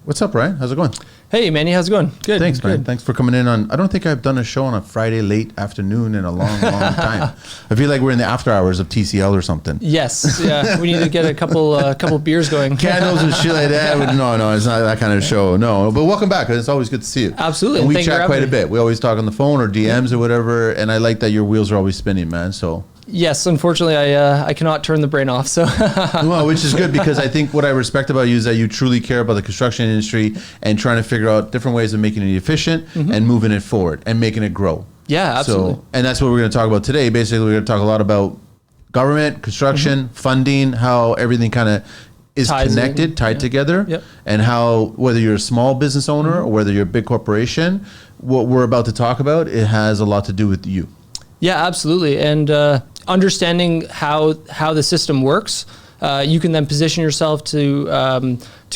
What's up, Ryan? How's it going? Hey, Manny, how's it going? Good. Thanks, good. man. Thanks for coming in on. I don't think I've done a show on a Friday late afternoon in a long time. I feel like we're in the after hours of TCL or something. Yes, yeah. We need to get a couple beers going. Candles and shit like that. No, it's not that kind of show. No, but welcome back. It's always good to see you. Absolutely. And we chat quite a bit. We always talk on the phone or DMs or whatever. And I like that your wheels are always spinning, man. So. Yes, unfortunately, I cannot turn the brain off. So, well, which is good because I think what I respect about you is that you truly care about the construction industry and trying to figure out different ways of making it efficient and moving it forward and making it grow. Yeah, absolutely. So, and that's what we're going to talk about today. Basically, we're going to talk a lot about government, construction, funding, how everything kind of is tied together, and how whether you're a small business owner or whether you're a big corporation, what we're about to talk about, it has a lot to do with you. Yeah, absolutely. And understanding how the system works, you can then position yourself to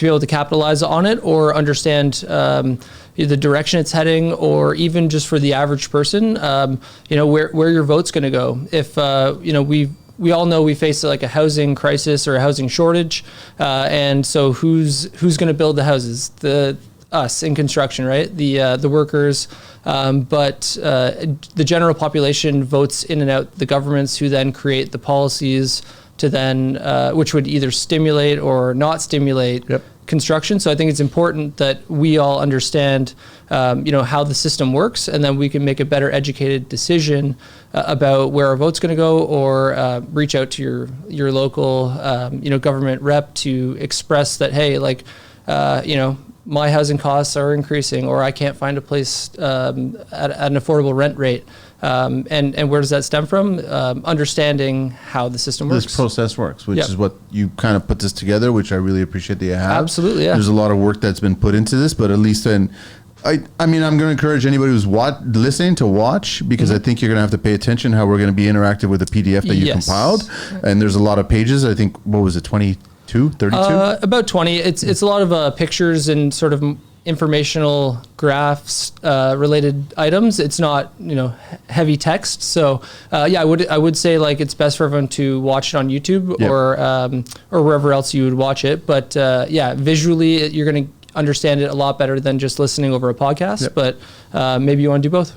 be able to capitalize on it or understand the direction it's heading, or even just for the average person, where your vote's going to go. If we all know we face like a housing crisis or a housing shortage, and so who's going to build the houses? Us in construction, right? The workers, but the general population votes in and out the governments, who then create the policies to then which would either stimulate or not stimulate construction. So I think it's important that we all understand how the system works, and then we can make a better educated decision about where our vote's going to go, or reach out to your local government rep to express that, hey, my housing costs are increasing, or I can't find a place at an affordable rent rate. And where does that stem from? Understanding how the system works. This process works, which is what you kind of put this together, which I really appreciate that you have. Absolutely, yeah. There's a lot of work that's been put into this, but at least then, I mean, I'm going to encourage anybody who's listening to watch, because I think you're going to have to pay attention how we're going to be interactive with the PDF that you compiled. And there's a lot of pages. I think, what was it, 32? About 20. It's a lot of pictures and sort of informational graphs related items. It's not heavy text. So I would say like it's best for everyone to watch it on YouTube or wherever else you would watch it. But visually you're going to understand it a lot better than just listening over a podcast, but maybe you want to do both.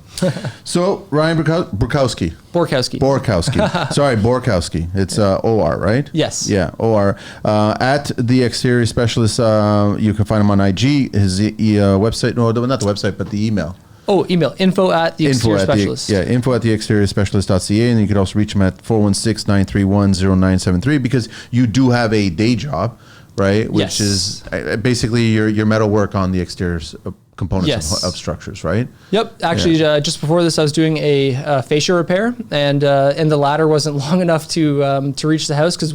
So Ryan Borkowski. Sorry, Borkowski. It's OR, right? Yes. Yeah, OR. At the Exterior Specialist, you can find him on IG. His website, no, not the website, but the email. Oh, email, info at the Exterior Specialist. Info at the exteriorspecialist.ca. And you can also reach him at 416-931-0973, because you do have a day job, right? Which is basically your metal work on the exterior components of structures, right? Yep. Actually, just before this, I was doing a fascia repair, and the ladder wasn't long enough to reach the house, because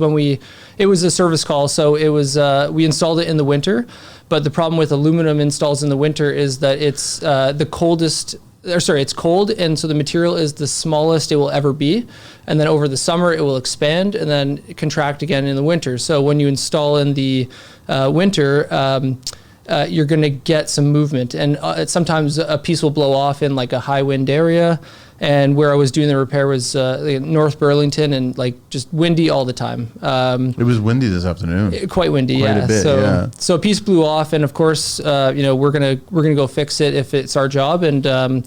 it was a service call, so it was we installed it in the winter. But the problem with aluminum installs in the winter is that it's it's cold, and so the material is the smallest it will ever be, and then over the summer it will expand and then contract again in the winter. So when you install in the winter, you're going to get some movement, and sometimes a piece will blow off in like a high wind area. And where I was doing the repair was North Burlington, and like just windy all the time. It was windy this afternoon. Quite windy, a bit, so a piece blew off, and of course, we're gonna go fix it if it's our job. And I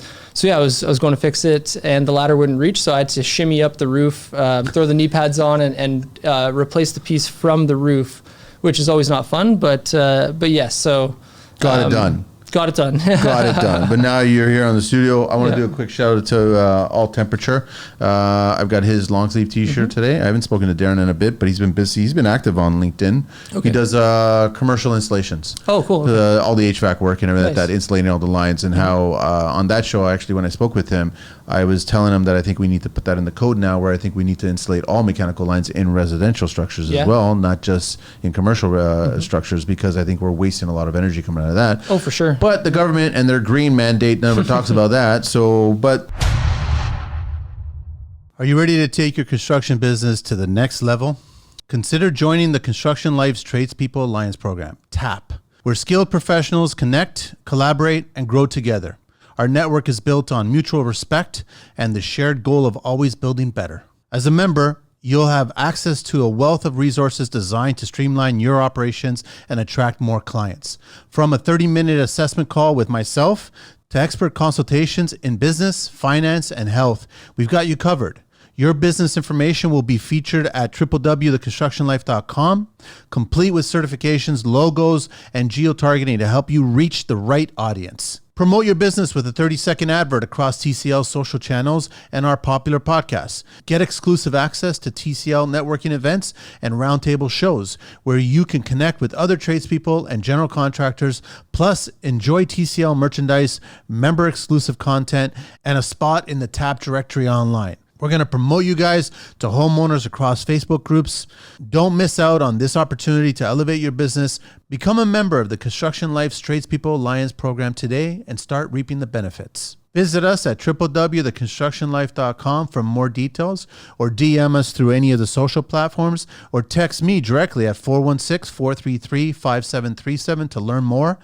was going to fix it, and the ladder wouldn't reach, so I had to shimmy up the roof, throw the knee pads on, and replace the piece from the roof, which is always not fun, but yes. So got it done. Got it done. Got it done. But now you're here on the studio. I want to do a quick shout out to All Temperature. I've got his long sleeve T-shirt today. I haven't spoken to Darren in a bit, but he's been busy. He's been active on LinkedIn. Okay. He does commercial installations. Oh, cool. Okay. All the HVAC work and everything, that insulating all the lines, and how on that show, actually, when I spoke with him, I was telling him that I think we need to put that in the code now, where I think we need to insulate all mechanical lines in residential structures as well, not just in commercial structures, because I think we're wasting a lot of energy coming out of that. Oh, for sure. But the government and their green mandate never talks about that. But are you ready to take your construction business to the next level? Consider joining the Construction Life's Tradespeople Alliance program, TAP, where skilled professionals connect, collaborate, and grow together. Our network is built on mutual respect and the shared goal of always building better. As a member, You'll have access to a wealth of resources designed to streamline your operations and attract more clients. From a 30-minute assessment call with myself to expert consultations in business, finance, and health, we've got you covered. Your business information will be featured at www.theconstructionlife.com, complete with certifications, logos, and geo-targeting to help you reach the right audience. Promote your business with a 30-second advert across TCL's social channels and our popular podcasts. Get exclusive access to TCL networking events and roundtable shows where you can connect with other tradespeople and general contractors, plus enjoy TCL merchandise, member-exclusive content, and a spot in the TAP directory online. We're going to promote you guys to homeowners across Facebook groups. Don't miss out on this opportunity to elevate your business. Become a member of the Construction Life's Tradespeople Alliance program today and start reaping the benefits. Visit us at www.theconstructionlife.com for more details, or DM us through any of the social platforms, or text me directly at 416-433-5737 to learn more,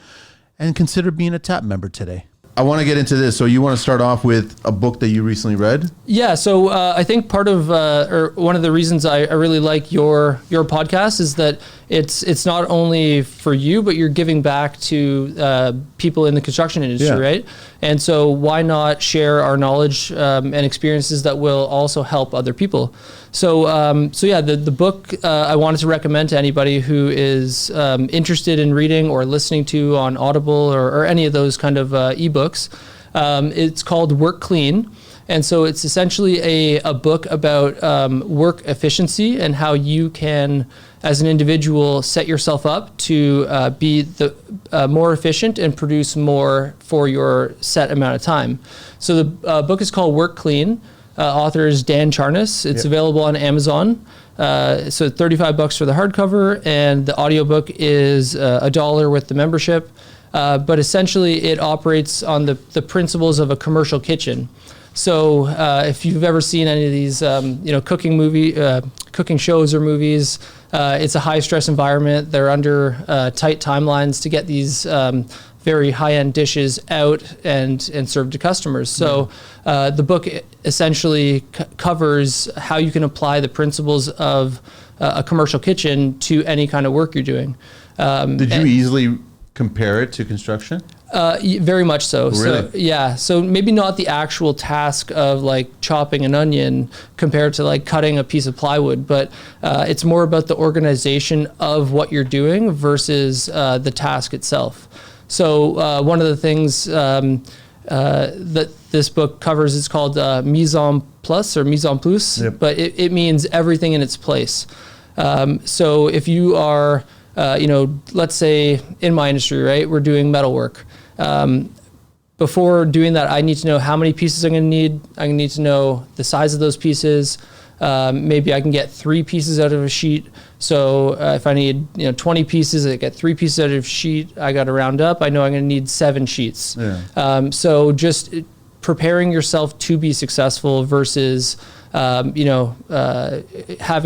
and consider being a TAP member today. I want to get into this. So you want to start off with a book that you recently read? Yeah. So I think part of, or one of the reasons I really like your podcast is that it's not only for you, but you're giving back to people in the construction industry, right? And so why not share our knowledge and experiences that will also help other people? So the book I wanted to recommend to anybody who is interested in reading or listening to on Audible or any of those kind of ebooks. It's called Work Clean. And so it's essentially a book about work efficiency and how you can, as an individual, set yourself up to be more efficient and produce more for your set amount of time. So the book is called Work Clean. Author is Dan Charnas. It's available on Amazon. So $35 for the hardcover, and the audiobook is $1 with the membership. But essentially, it operates on the principles of a commercial kitchen. So if you've ever seen any of these, cooking shows or movies, it's a high stress environment. They're under tight timelines to get these very high-end dishes out and served to customers. So the book essentially covers how you can apply the principles of a commercial kitchen to any kind of work you're doing. Did you easily compare it to construction? Very much so. Really? So yeah. So maybe not the actual task of like chopping an onion compared to like cutting a piece of plywood, but it's more about the organization of what you're doing versus the task itself. So one of the things that this book covers is called mise en place or mise en plus, but it means everything in its place. So if you are, let's say in my industry, right, we're doing metal work. Before doing that, I need to know how many pieces I'm going to need. I need to know the size of those pieces. Maybe I can get 3 pieces out of a sheet. So if I need 20 pieces, I get 3 pieces out of a sheet. I got to round up. I know I'm going to need 7 sheets. So just preparing yourself to be successful versus having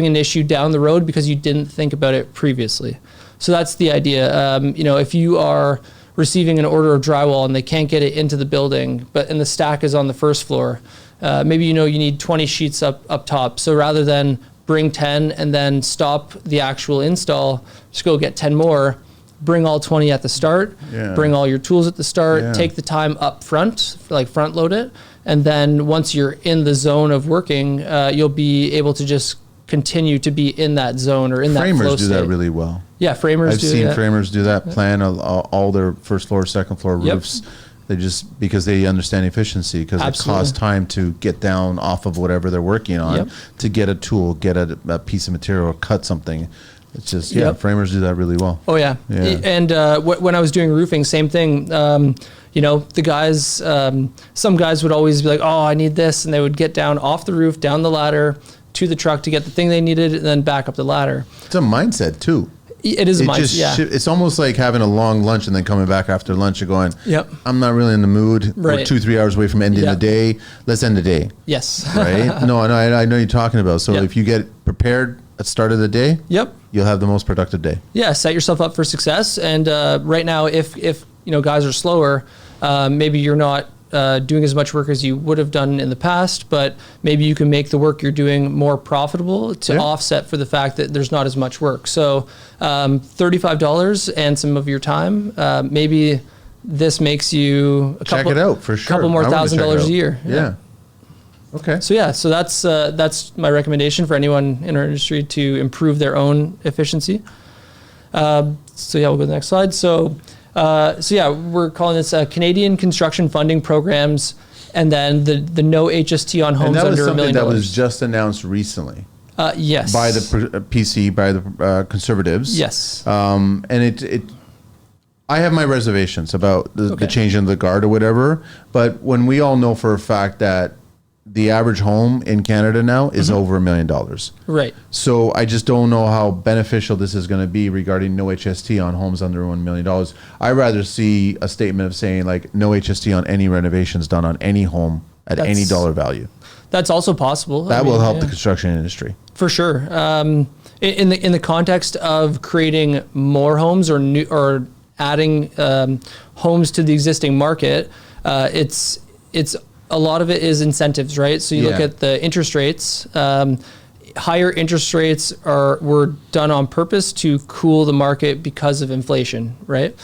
an issue down the road because you didn't think about it previously. So that's the idea. If you are receiving an order of drywall and they can't get it into the building, and the stack is on the first floor, maybe you need 20 sheets up top. So rather than bring 10 and then stop the actual install, just go get 10 more, bring all 20 at the start, bring all your tools at the start, take the time up front, like front load it. And then once you're in the zone of working, you'll be able to just continue to be in that zone or in that flow state. Framers do that really well. Yeah, framers do that. I've seen framers do that, plan all their first floor, second floor roofs. They just, because they understand efficiency, because it costs time to get down off of whatever they're working on to get a tool, get a piece of material, or cut something. It's just, framers do that really well. Oh, yeah. And when I was doing roofing, same thing. The guys, some guys would always be like, oh, I need this. And they would get down off the roof, down the ladder to the truck to get the thing they needed, and then back up the ladder. It's a mindset, too. It is a mindset, It's almost like having a long lunch and then coming back after lunch and going, I'm not really in the mood. Right. We're 2-3 hours away from ending the day. Let's end the day. Yes. Right? No, I know you're talking about. So if you get prepared at the start of the day, you'll have the most productive day. Yeah, set yourself up for success. And right now, if guys are slower, maybe you're not doing as much work as you would have done in the past, but maybe you can make the work you're doing more profitable to offset for the fact that there's not as much work. So $35 and some of your time, maybe this makes you a couple, check it out for sure. couple more $1,000 a year. Yeah. Okay. So that's my recommendation for anyone in our industry to improve their own efficiency. We'll go to the next slide. We're calling this Canadian Construction Funding Programs, and then the no HST on homes under $1 million. That was just announced recently. Yes. By the PC, by the Conservatives. Yes. And I have my reservations about the change in the guard or whatever, but when we all know for a fact that the average home in Canada now is over $1 million. Right. So I just don't know how beneficial this is going to be regarding no HST on homes under $1 million. I'd rather see a statement of saying like no HST on any renovations done on any home at any dollar value. That's also possible. That will help the construction industry. For sure. In the context of creating more homes or adding homes to the existing market, it's a lot of it is incentives, right? So you look at the interest rates. Higher interest rates were done on purpose to cool the market because of inflation, right?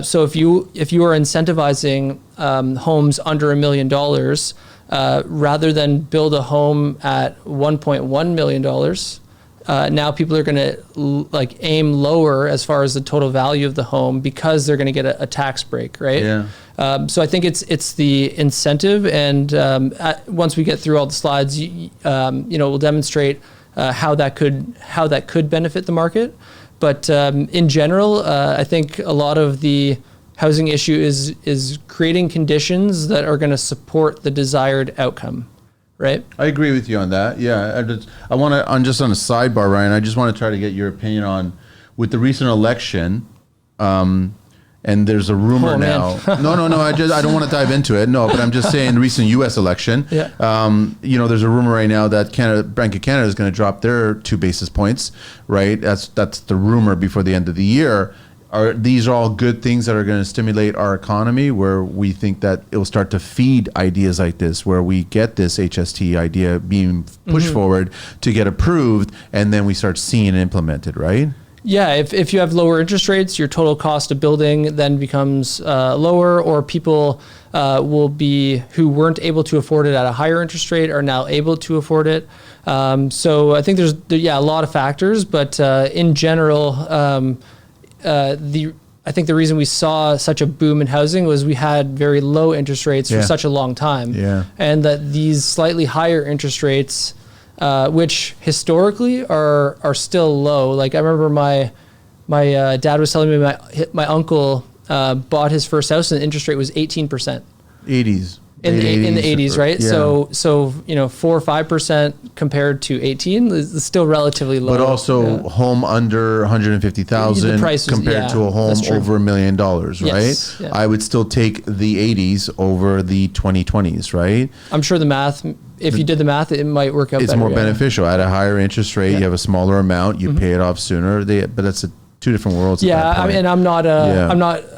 So if you are incentivizing homes under $1 million, rather than build a home at $1.1 million, now people are going to aim lower as far as the total value of the home because they're going to get a tax break, right? Yeah. So I think it's the incentive, and once we get through all the slides, we'll demonstrate how that could benefit the market. But in general, I think a lot of the housing issue is creating conditions that are going to support the desired outcome. Right. I agree with you on that. Yeah. I want to, on a sidebar, Ryan, I just want to try to get your opinion on, with the recent election, and there's a rumor now. No. I don't want to dive into it. No, but I'm just saying the recent U.S. election. Yeah. There's a rumor right now that Bank of Canada is going to drop their 2 basis points. Right. That's the rumor before the end of the year. These are all good things that are going to stimulate our economy, where we think that it will start to feed ideas like this, where we get this HST idea being pushed forward to get approved, and then we start seeing it implemented, right? Yeah, if you have lower interest rates, your total cost of building then becomes lower, or people who weren't able to afford it at a higher interest rate are now able to afford it. So I think there's a lot of factors, but in general, I think the reason we saw such a boom in housing was we had very low interest rates for such a long time. Yeah. And that these slightly higher interest rates, which historically are still low. Like I remember my dad was telling me my uncle bought his first house and the interest rate was 18%. 80s. In the 80s, right? Yeah. So 4 or 5% compared to 18 is still relatively low. But also home under 150,000 compared to a home over $1 million, right? Yes, yeah. I would still take the 80s over the 2020s, right? I'm sure the math, if you did the math, it might work out better. It's more beneficial. At a higher interest rate, you have a smaller amount, you pay it off sooner. But that's two different worlds. Yeah, I'm not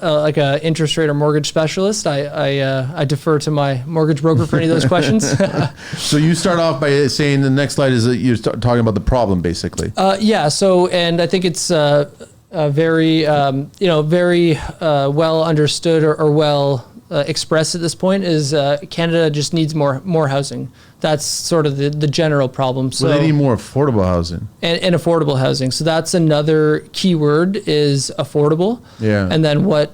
like a interest rate or mortgage specialist. I defer to my mortgage broker for any of those questions. So you start off by saying the next slide is that you're talking about the problem, basically. So, and I think it's very well understood or well expressed at this point is Canada just needs more housing. That's sort of the general problem. So they need more affordable housing. And affordable housing. So that's another key word is affordable. Yeah. And then what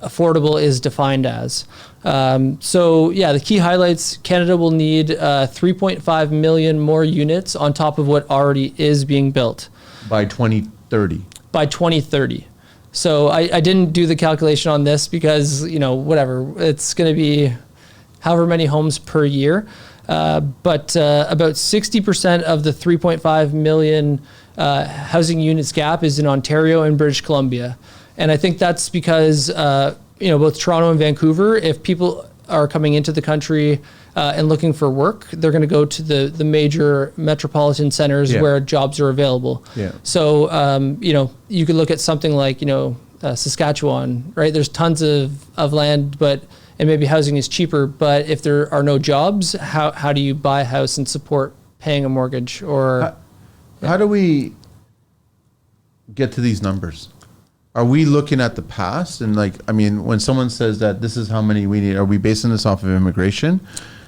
affordable is defined as. The key highlights, Canada will need 3.5 million more units on top of what already is being built. By 2030. By 2030. So I didn't do the calculation on this because, whatever, it's going to be however many homes per year. But about 60% of the 3.5 million housing units gap is in Ontario and British Columbia. And I think that's because, both Toronto and Vancouver, if people are coming into the country and looking for work, they're going to go to the major metropolitan centers where jobs are available. Yeah. So, you could look at something like, Saskatchewan, right? There's tons of land, but and maybe housing is cheaper, but if there are no jobs, how do you buy a house and support paying a mortgage? Or how do we get to these numbers? Are we looking at the past and like, I mean, when someone says that this is how many we need, are we basing this off of immigration?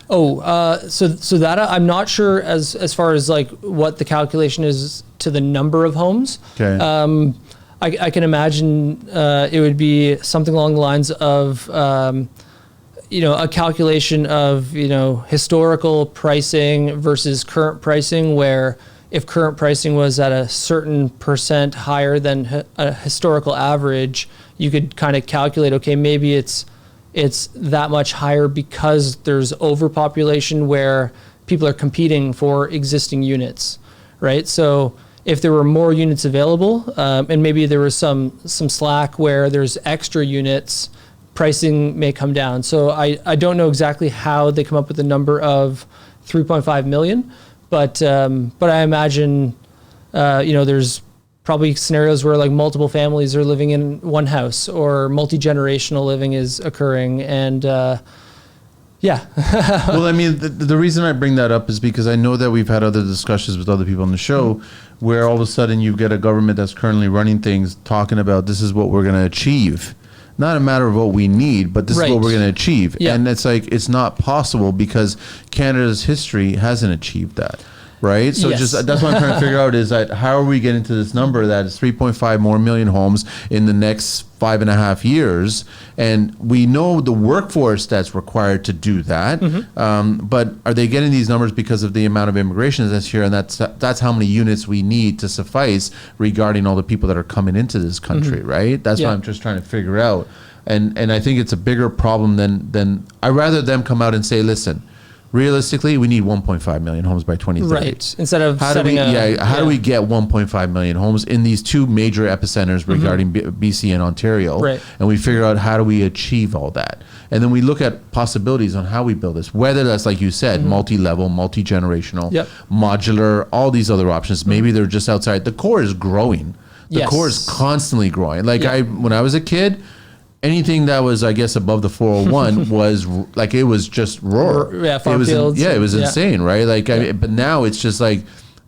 So that I'm not sure as far as like what the calculation is to the number of homes. Okay. I can imagine it would be something along the lines of a calculation of historical pricing versus current pricing, where if current pricing was at a certain percent higher than a historical average, you could kind of calculate, okay, maybe it's that much higher because there's overpopulation where people are competing for existing units, right? So if there were more units available, and maybe there was some slack where there's extra units, pricing may come down. So I don't know exactly how they come up with the number of 3.5 million, but I imagine there's probably scenarios where like multiple families are living in one house, or multi-generational living is occurring, and yeah. Well, I mean, the reason I bring that up is because I know that we've had other discussions with other people on the show where all of a sudden you get a government that's currently running things talking about this is what we're going to achieve. Not a matter of what we need, but this is what we're going to achieve. Yeah. And it's like, it's not possible because Canada's history hasn't achieved that. Right. So that's what I'm trying to figure out is that how are we getting to this number that is 3.5 more million homes in the next 5.5 years? And we know the workforce that's required to do that. But are they getting these numbers because of the amount of immigration that's here? And that's how many units we need to suffice regarding all the people that are coming into this country. Right. That's what I'm just trying to figure out. And I think it's a bigger problem than I'd rather them come out and say, listen, realistically, we need 1.5 million homes by 2030. Right. Instead of how do we get 1.5 million homes in these two major epicenters regarding BC and Ontario? Right. And we figure out how do we achieve all that. And then we look at possibilities on how we build this, whether that's, like you said, multi-level, multi-generational, modular, all these other options. Maybe they're just outside. The core is growing. The core is constantly growing. Like when I was a kid, anything that was, I guess, above the 401 was like, it was just roar. Yeah, farm fields. It was insane, right? Like, but now it's just like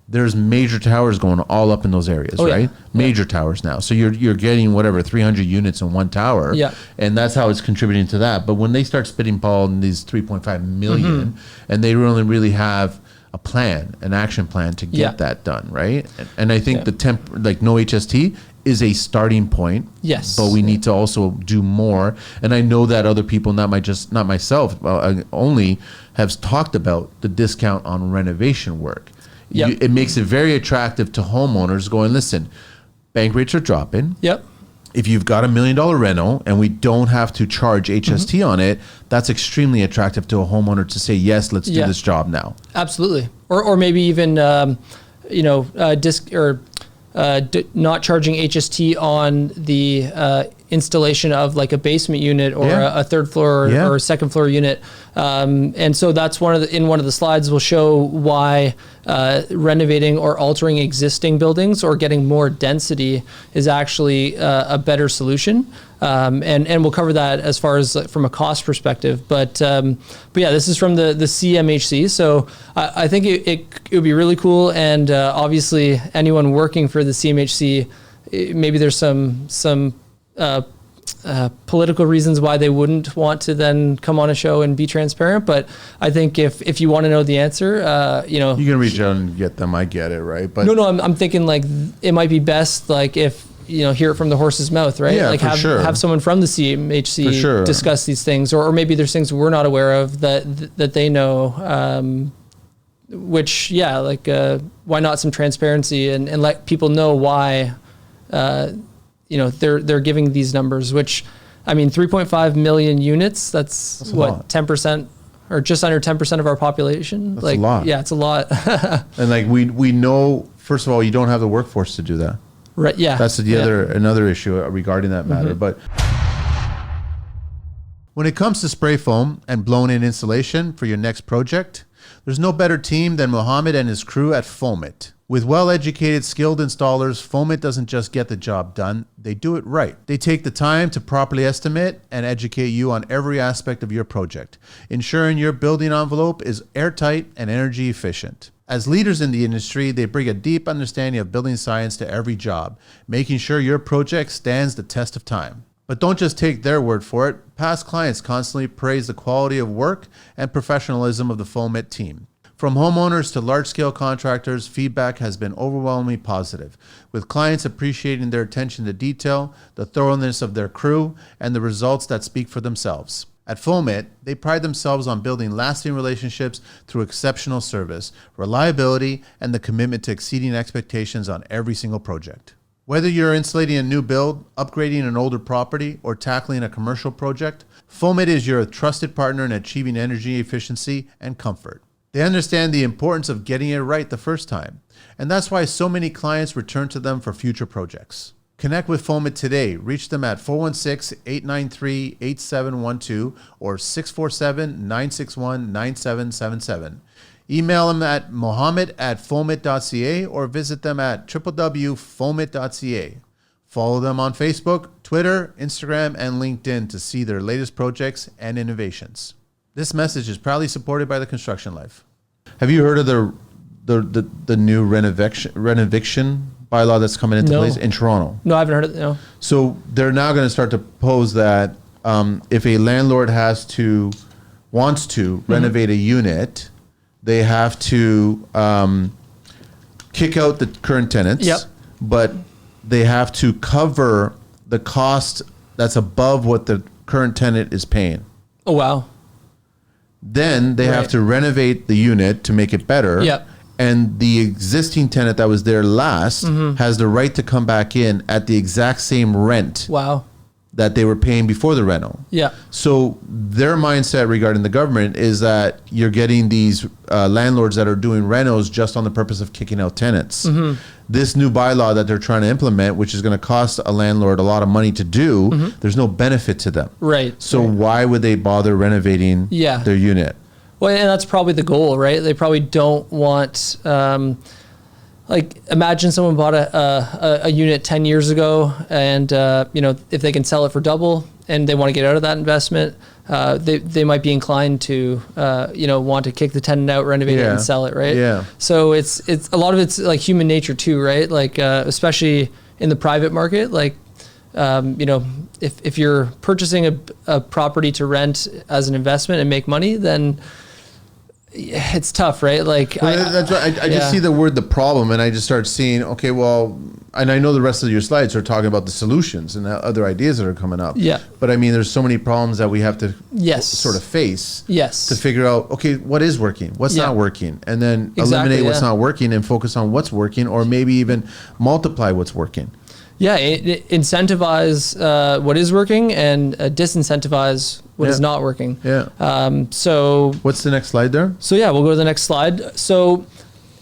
there's major towers going all up in those areas, right? Major towers now. So you're getting whatever 300 units in one tower, and that's how it's contributing to that. But when they start spitting ball in these 3.5 million, and they really have a plan, an action plan to get that done, right? And I think like no HST is a starting point. Yes. But we need to also do more. And I know that other people, not myself, only have talked about the discount on renovation work. It makes it very attractive to homeowners going, listen, bank rates are dropping. If you've got $1 million reno and we don't have to charge HST on it, that's extremely attractive to a homeowner to say, yes, let's do this job now. Absolutely. Or maybe even, not charging HST on the installation of like a basement unit or a third floor or a second floor unit. And so that's in one of the slides we'll show why renovating or altering existing buildings or getting more density is actually a better solution. And we'll cover that as far as from a cost perspective. But yeah, this is from the CMHC. So I think it would be really cool. And obviously anyone working for the CMHC, maybe there's some political reasons why they wouldn't want to then come on a show and be transparent. But I think if you want to know the answer, you can reach out and get them. I get it, right? But no, I'm thinking like it might be best like if hear it from the horse's mouth, right? Yeah, like have someone from the CMHC discuss these things, or maybe there's things we're not aware of that they know. Which why not some transparency and let people know why they're giving these numbers, which, I mean, 3.5 million units, that's what, 10% or just under 10% of our population. That's a lot. Yeah, it's a lot. And like, we know, first of all, you don't have the workforce to do that. Right. Yeah. That's another issue regarding that matter. But when it comes to spray foam and blown-in insulation for your next project, there's no better team than Mohammed and his crew at Foamit. With well-educated, skilled installers, Foamit doesn't just get the job done, they do it right. They take the time to properly estimate and educate you on every aspect of your project, ensuring your building envelope is airtight and energy efficient. As leaders in the industry, they bring a deep understanding of building science to every job, making sure your project stands the test of time. But don't just take their word for it. Past clients constantly praise the quality of work and professionalism of the Foamit team. From homeowners to large-scale contractors, feedback has been overwhelmingly positive, with clients appreciating their attention to detail, the thoroughness of their crew, and the results that speak for themselves. At Foamit, they pride themselves on building lasting relationships through exceptional service, reliability, and the commitment to exceeding expectations on every single project. Whether you're insulating a new build, upgrading an older property, or tackling a commercial project, Foamit is your trusted partner in achieving energy efficiency and comfort. They understand the importance of getting it right the first time, and that's why so many clients return to them for future projects. Connect with Foamit today. Reach them at 416-893-8712 or 647-961-9777. Email them at mohammed@foamit.ca or visit them at www.foamit.ca. Follow them on Facebook, Twitter, Instagram, and LinkedIn to see their latest projects and innovations. This message is proudly supported by the Construction Life. Have you heard of the new renovation bylaw that's coming into place in Toronto? No, I haven't heard it. No. So they're now going to start to propose that if a landlord wants to renovate a unit, they have to kick out the current tenants. Yep. But they have to cover the cost that's above what the current tenant is paying. Oh, wow. Then they have to renovate the unit to make it better. Yep. And the existing tenant that was there last has the right to come back in at the exact same rent Wow. that they were paying before the reno. Yeah. So their mindset regarding the government is that you're getting these landlords that are doing renos just on the purpose of kicking out tenants. This new bylaw that they're trying to implement, which is going to cost a landlord a lot of money to do, there's no benefit to them. Right. So why would they bother renovating their unit? Well, and that's probably the goal, right? They probably don't want, like, imagine someone bought a unit 10 years ago and, if they can sell it for double and they want to get out of that investment, they might be inclined to, want to kick the tenant out, renovate it and sell it, right? Yeah. So it's a lot of it's like human nature too, right? Like, especially in the private market, like, if you're purchasing a property to rent as an investment and make money, then it's tough, right? Like, that's right. I just see the word "the problem," and I just start seeing, okay, well, and I know the rest of your slides are talking about the solutions and the other ideas that are coming up. Yeah. But I mean, there's so many problems that we have to sort of face. Yes. To figure out, okay, what is working, what's not working, and then eliminate what's not working and focus on what's working, or maybe even multiply what's working. Yeah, incentivize what is working and disincentivize what is not working. Yeah. So what's the next slide there? So yeah, we'll go to the next slide. So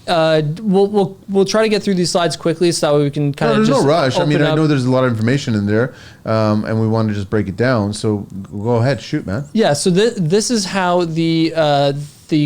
we'll try to get through these slides quickly so that we can kind of. There's just no rush. I mean, I up. know there's a lot of information in there, and we want to just break it down. So go ahead, shoot, man. Yeah. So this is how the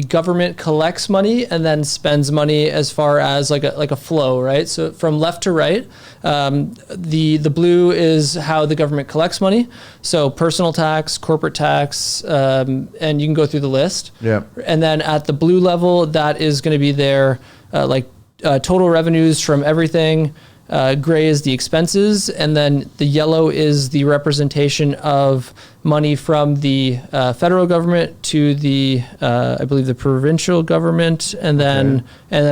government collects money and then spends money as far as like a flow, right? So from left to right, the blue is how the government collects money. So personal tax, corporate tax, and you can go through the list. Yeah. And then at the blue level, that is going to be their total revenues from everything. Gray is the expenses, and then the yellow is the representation of money from the federal government to the, I believe, the provincial government, and then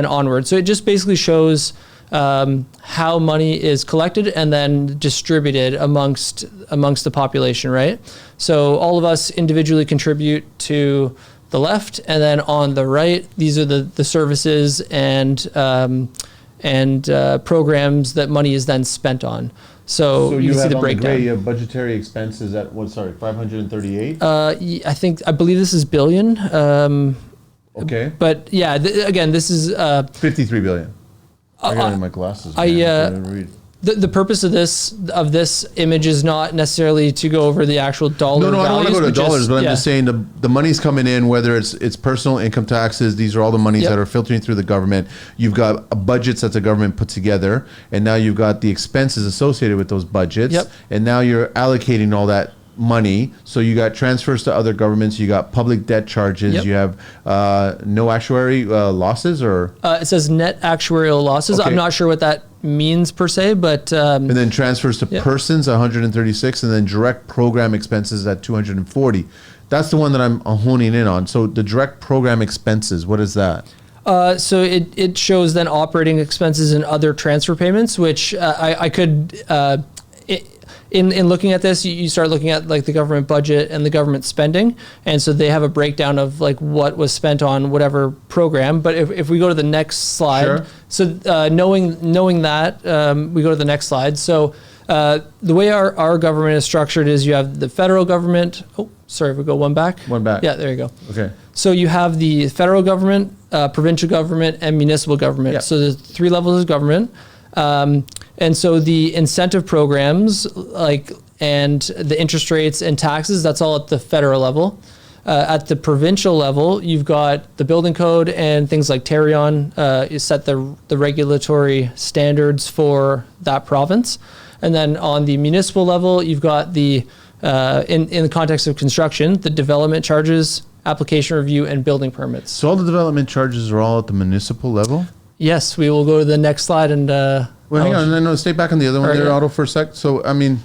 onward. So it just basically shows how money is collected and then distributed amongst the population, right? So all of us individually contribute to the left, and then on the right, these are the services and programs that money is then spent on. So you see the breakdown. Gray, you have budgetary expenses at 538? I believe this is billion. Okay. But yeah, again, this is 53 billion. I got it in my glasses. The purpose of this image is not necessarily to go over the actual dollar No, I don't want to go to values, dollars, but I'm just saying the money's coming in, whether it's personal income taxes, these are all the monies Yep. that are filtering through the government. You've got budgets that the government put together, and now you've got the expenses associated with those budgets, Yep. and now you're allocating all that money. So you got transfers to other governments, you got public debt charges, Yep. you have no actuary losses, or It says net actuarial losses. Okay. I'm not sure what that means per se, but and then transfers to Yep. persons 136, and then direct program expenses at 240. That's the one that I'm honing in on. So the direct program expenses, what is that? so it shows then operating expenses and other transfer payments, which I could. In looking at this, you start looking at like the government budget and the government spending, and so they have a breakdown of like what was spent on whatever program. But if we go to the next slide, Sure. so knowing that, we go to the next slide. So the way our government is structured is you have the federal government. Oh, sorry, if we go one back. One back. Yeah, there you go. Okay. So you have the federal government, provincial government, and municipal government. Yep. So there's 3 levels of government. And so the incentive programs, and the interest rates and taxes, that's all at the federal level. At the provincial level, you've got the building code and things like Tarion. You set the regulatory standards for that province. And then on the municipal level, you've got the, in the context of construction, the development charges, application review, and building permits. So all the development charges are all at the municipal level? Yes, we will go to the next slide and. Well, hang on. No, stay back on the other one All right, there, yeah. Otto, for a sec. So, I mean,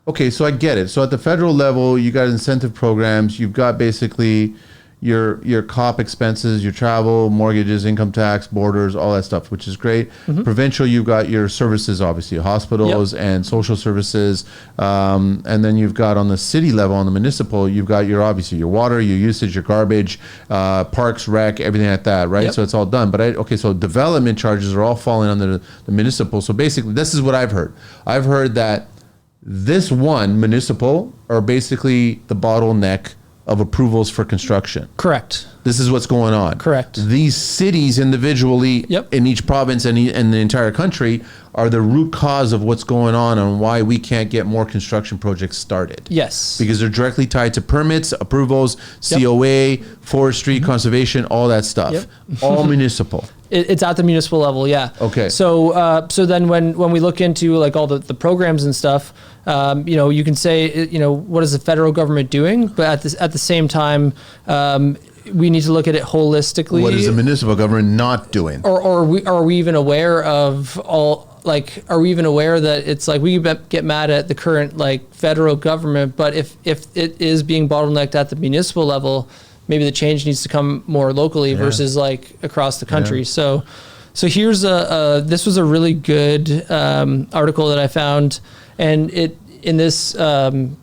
okay, so I get it. So at the federal level, you got incentive programs. You've got basically your COP expenses, your travel, mortgages, income tax, borders, all that stuff, which is great. Mm-hmm. Provincial, you've got your services, obviously, hospitals and social services. And then you've got on the city level, on the municipal, you've got your, obviously, your water, your usage, your garbage, parks, rec, everything like that, right? Yep. So it's all done. But okay, so development charges are all falling under the municipal. So basically, this is what I've heard. I've heard that this one, municipal, are basically the bottleneck of approvals for construction. Correct. This is what's going on. Correct. These cities individually Yep. in each province and the entire country are the root cause of what's going on and why we can't get more construction projects started. Yes. Because they're directly tied to permits, approvals, Yep. COA, forestry, conservation, all that stuff. Yep. All municipal. It's at the municipal level, yeah. Okay. So so then when we look into like all the programs and stuff, you can say, what is the federal government doing? But at the same time, we need to look at it holistically. What is the municipal government not doing? Or are we even aware of all? Like, are we even aware that it's like we get mad at the current like federal government, but if it is being bottlenecked at the municipal level, maybe the change needs to come more locally versus like across the country. Yeah. So here's this was a really good article that I found, and in this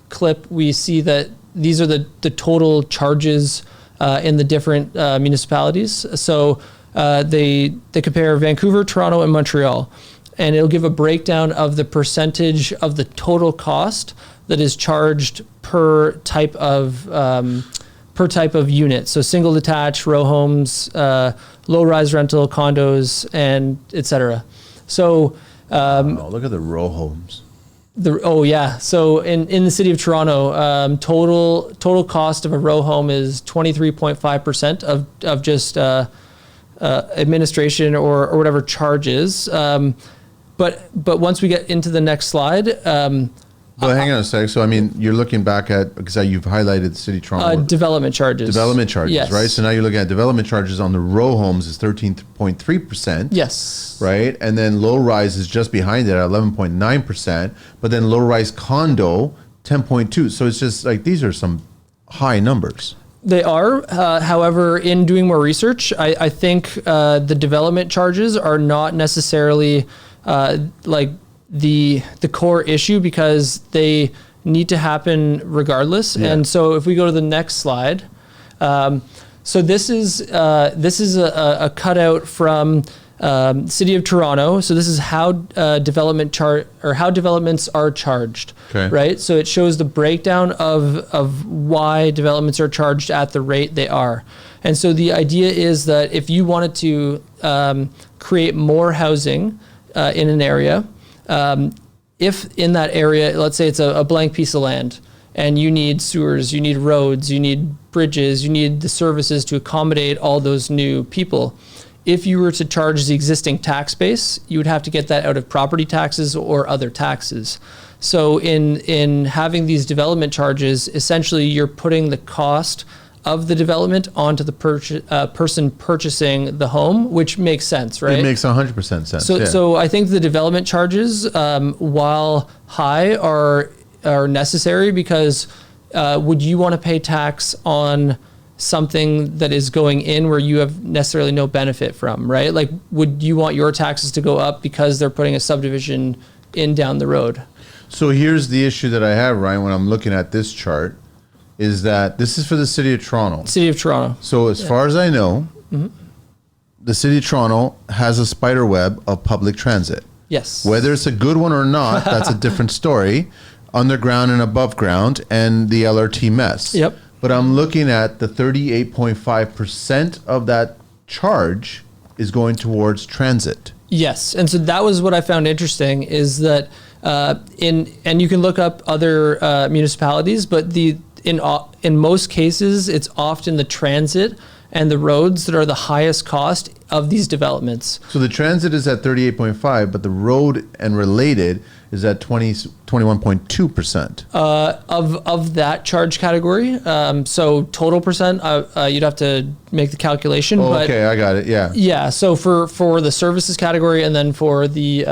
clip we see that these are the total charges in the different municipalities. So they compare Vancouver, Toronto, and Montreal, and it'll give a breakdown of the percentage of the total cost that is charged per type of unit. So single detached, row homes, low rise rental, condos, and etc. So Look at the row homes. So in the city of Toronto, total cost of a row home is 23.5% of just administration or whatever charges. But once we get into the next slide, Well, hang on a sec. So, I mean, you're looking back at, because you've highlighted the city of Toronto. development charges. Development charges, Yes. right? So now you're looking at development charges on the row homes is 13.3%. Yes. Right? And then low rise is just behind it at 11.9%. But then low rise condo, 10.2. So it's just like, these are some high numbers. They are. However, in doing more research, I think the development charges are not necessarily like the core issue, because they need to happen regardless. Yeah. And so if we go to the next slide, so this is a cutout from City of Toronto. So this is how how developments are charged. Okay. Right. So it shows the breakdown of why developments are charged at the rate they are. And so the idea is that if you wanted to create more housing in an area, If in that area, let's say it's a blank piece of land, and you need sewers, you need roads, you need bridges, you need the services to accommodate all those new people. If you were to charge the existing tax base, you would have to get that out of property taxes or other taxes. So in having these development charges, essentially you're putting the cost of the development onto the person purchasing the home, which makes sense, right? It makes 100% sense. So I think the development charges, while high, are necessary because would you want to pay tax on something that is going in where you have necessarily no benefit from, right? Like, would you want your taxes to go up because they're putting a subdivision in down the road? So here's the issue that I have, Ryan, when I'm looking at this chart, is that this is for the City of Toronto. City of Toronto. So as far as I know, the City of Toronto has a spider web of public transit. Yes. Whether it's a good one or not, that's a different story. Underground and above ground, and the LRT mess. Yep. But I'm looking at the 38.5% of that charge is going towards transit. Yes, and so that was what I found interesting is that and you can look up other municipalities, but in most cases it's often the transit and the roads that are the highest cost of these developments. So the transit is at 38.5, but the road and related is at 21.2%. Of that charge category. So total percent, you'd have to make the calculation. Oh, but okay, I got it. Yeah. Yeah. So for the services category, and then for the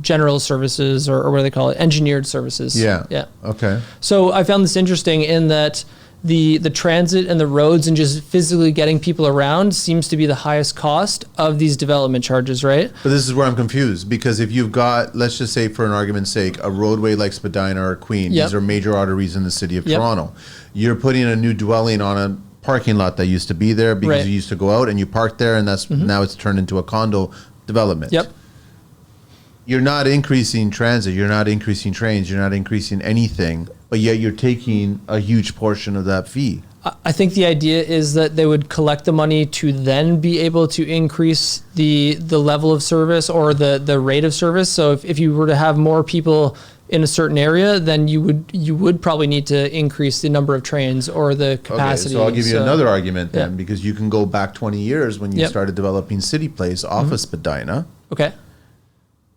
general services, or what do they call it, engineered services. Yeah. Yeah. Okay. So I found this interesting in that the transit and the roads and just physically getting people around seems to be the highest cost of these development charges, right? But this is where I'm confused, because if you've got, let's just say for an argument's sake, a roadway like Spadina or Queen, Yep. these are major arteries in the City of Yep. Toronto. You're putting a new dwelling on a parking lot that used to be there because Right. you used to go out and you parked there, and that's now it's turned into a condo development. Yep. You're not increasing transit, you're not increasing trains, you're not increasing anything, but yet you're taking a huge portion of that fee. I think the idea is that they would collect the money to then be able to increase the level of service or the rate of service. So if you were to have more people in a certain area, then you would probably need to increase the number of trains or the capacity. Okay, so I'll give you another argument then, yeah. because you can go back 20 years when you Yep. started developing City Place off of Spadina, Okay.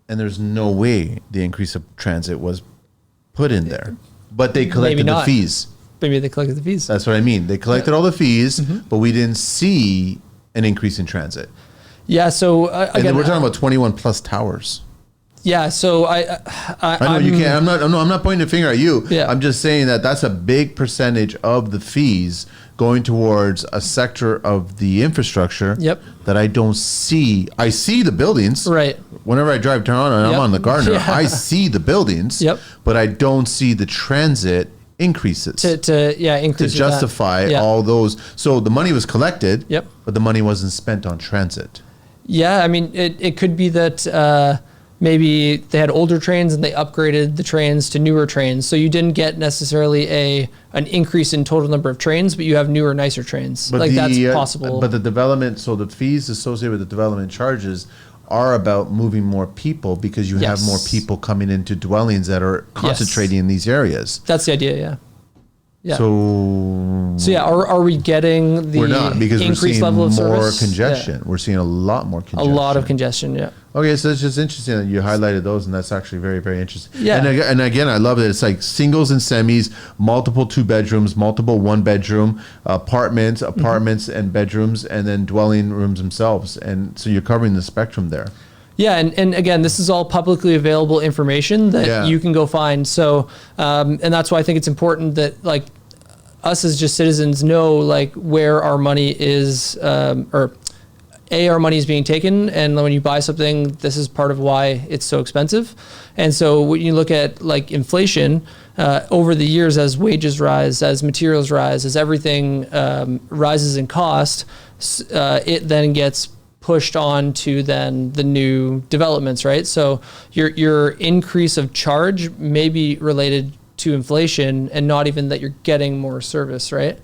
and there's no way the increase of transit was put in there. But they collected the not. fees. Maybe they collected the fees. That's what I mean. They collected all the fees, but we didn't see an increase in transit. Yeah. So And again, then we're talking about 21 plus towers. yeah. So I know you can't. I'm not pointing a finger at you. Yeah. I'm just saying that that's a big percentage of the fees going towards a sector of the infrastructure. Yep. That I don't see. I see the buildings. Right. Whenever I drive Toronto and I'm Yep. on the Gardner, Yeah. I see the buildings. Yep. But I don't see the transit increases to increase to justify all those. So the money was collected. Yep. But the money wasn't spent on transit. Yeah, I mean, it could be that maybe they had older trains and they upgraded the trains to newer trains. So you didn't get necessarily an increase in total number of trains, but you have newer, nicer trains. But that's possible. But the development, so the fees associated with the development charges are about moving more people, because you have Yes. more people coming into dwellings that are concentrating in these areas. That's the idea, yeah. Yeah. So So yeah, are we getting the we're not, because we're increased seeing level of more service? congestion. Yeah. We're seeing a lot more A congestion. lot of congestion, yeah. Okay, so it's just interesting that you highlighted those, and that's actually very, very interesting. Yeah. And again, I love it. It's like singles and semis, multiple 2 bedrooms, multiple 1 bedroom, apartments, and bedrooms, and then dwelling rooms themselves. And so you're covering the spectrum there. Yeah, and again, this is all publicly available information that you can go find. So, and that's why I think it's important that, like, us as just citizens know, like, where our money is, our money is being taken, and when you buy something, this is part of why it's so expensive. And so when you look at, like, inflation, over the years, as wages rise, as materials rise, as everything rises in cost, it then gets pushed on to then the new developments, right? So your increase of charge may be related to inflation and not even that you're getting more service, right?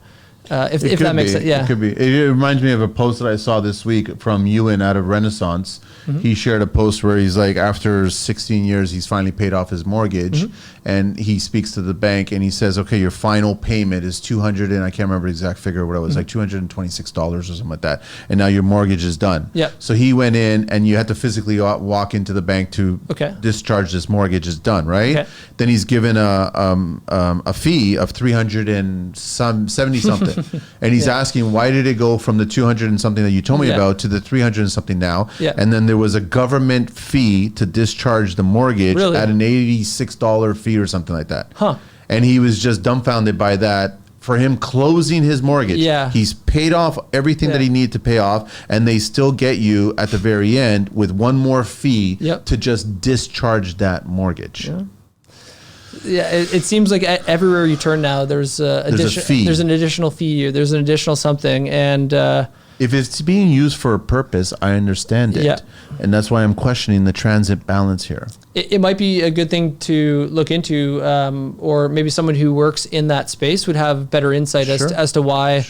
If that makes sense. Yeah. It could be. It reminds me of a post that I saw this week from Ewan out of Renaissance. He shared a post where he's like, after 16 years, he's finally paid off his mortgage, and he speaks to the bank and he says, okay, your final payment is 200, and I can't remember the exact figure, what it was, like $226 or something like that. And now your mortgage is done. Yep. So he went in and you had to physically walk into the bank to discharge this mortgage is done, right? Okay. Then he's given a fee of 370 something. And he's asking, why did it go from the 200 and something that you told me about to the 300 and something now? Yeah. And then there was a government fee to discharge the mortgage at an $86 fee or something like that. Huh. And he was just dumbfounded by that. For him closing his mortgage, he's paid off everything that he needed to pay off, and they still get you at the very end with one more fee to just discharge that mortgage. Yeah, it seems like everywhere you turn now, there's a fee. There's an additional fee, or there's an additional something, and if it's being used for a purpose, I understand it, and that's why I'm questioning the transit balance here. It might be a good thing to look into, or maybe someone who works in that space would have better insight as to why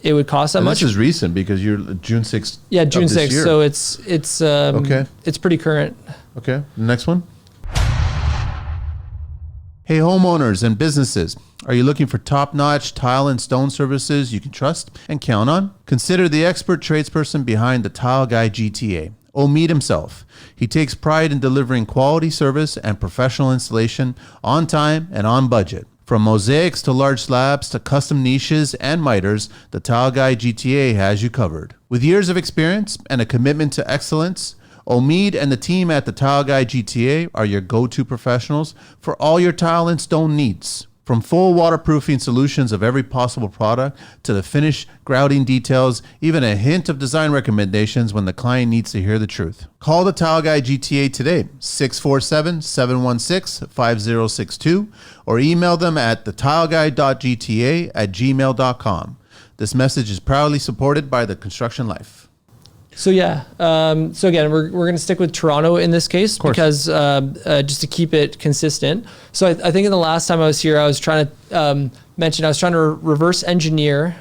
it would cost that much. This is recent because you're June 6th. Yeah, June 6th. So it's pretty current. Okay, next one. Hey, homeowners and businesses, are you looking for top-notch tile and stone services you can trust and count on? Consider the expert tradesperson behind the Tile Guy GTA, Omid himself. He takes pride in delivering quality service and professional installation on time and on budget. From mosaics to large slabs to custom niches and miters, the Tile Guy GTA has you covered. With years of experience and a commitment to excellence, Omid and the team at the Tile Guy GTA are your go-to professionals for all your tile and stone needs. From full waterproofing solutions of every possible product to the finish grouting details, even a hint of design recommendations when the client needs to hear the truth. Call the Tile Guy GTA today, 647-716-5062, or email them at thetileguy.gta@gmail.com. This message is proudly supported by the Construction Life. So so again, we're going to stick with Toronto in this case because just to keep it consistent. So I think in the last time I was here, I was trying to mention I was trying to reverse engineer,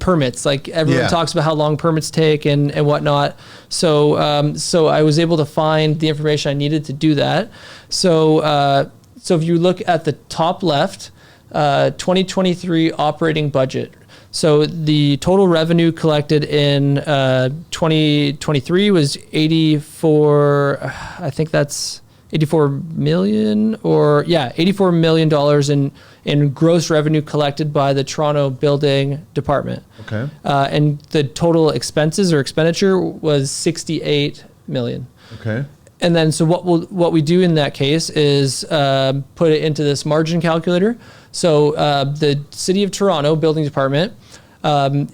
permits. Like everyone talks about how long permits take and whatnot. So I was able to find the information I needed to do that. So if you look at the top left, 2023 operating budget. So the total revenue collected in 2023 was 84 million $84 million in gross revenue collected by the Toronto Building Department. Okay. And the total expenses or expenditure was 68 million. Okay. And then so what we do in that case is put it into this margin calculator. So the City of Toronto Building Department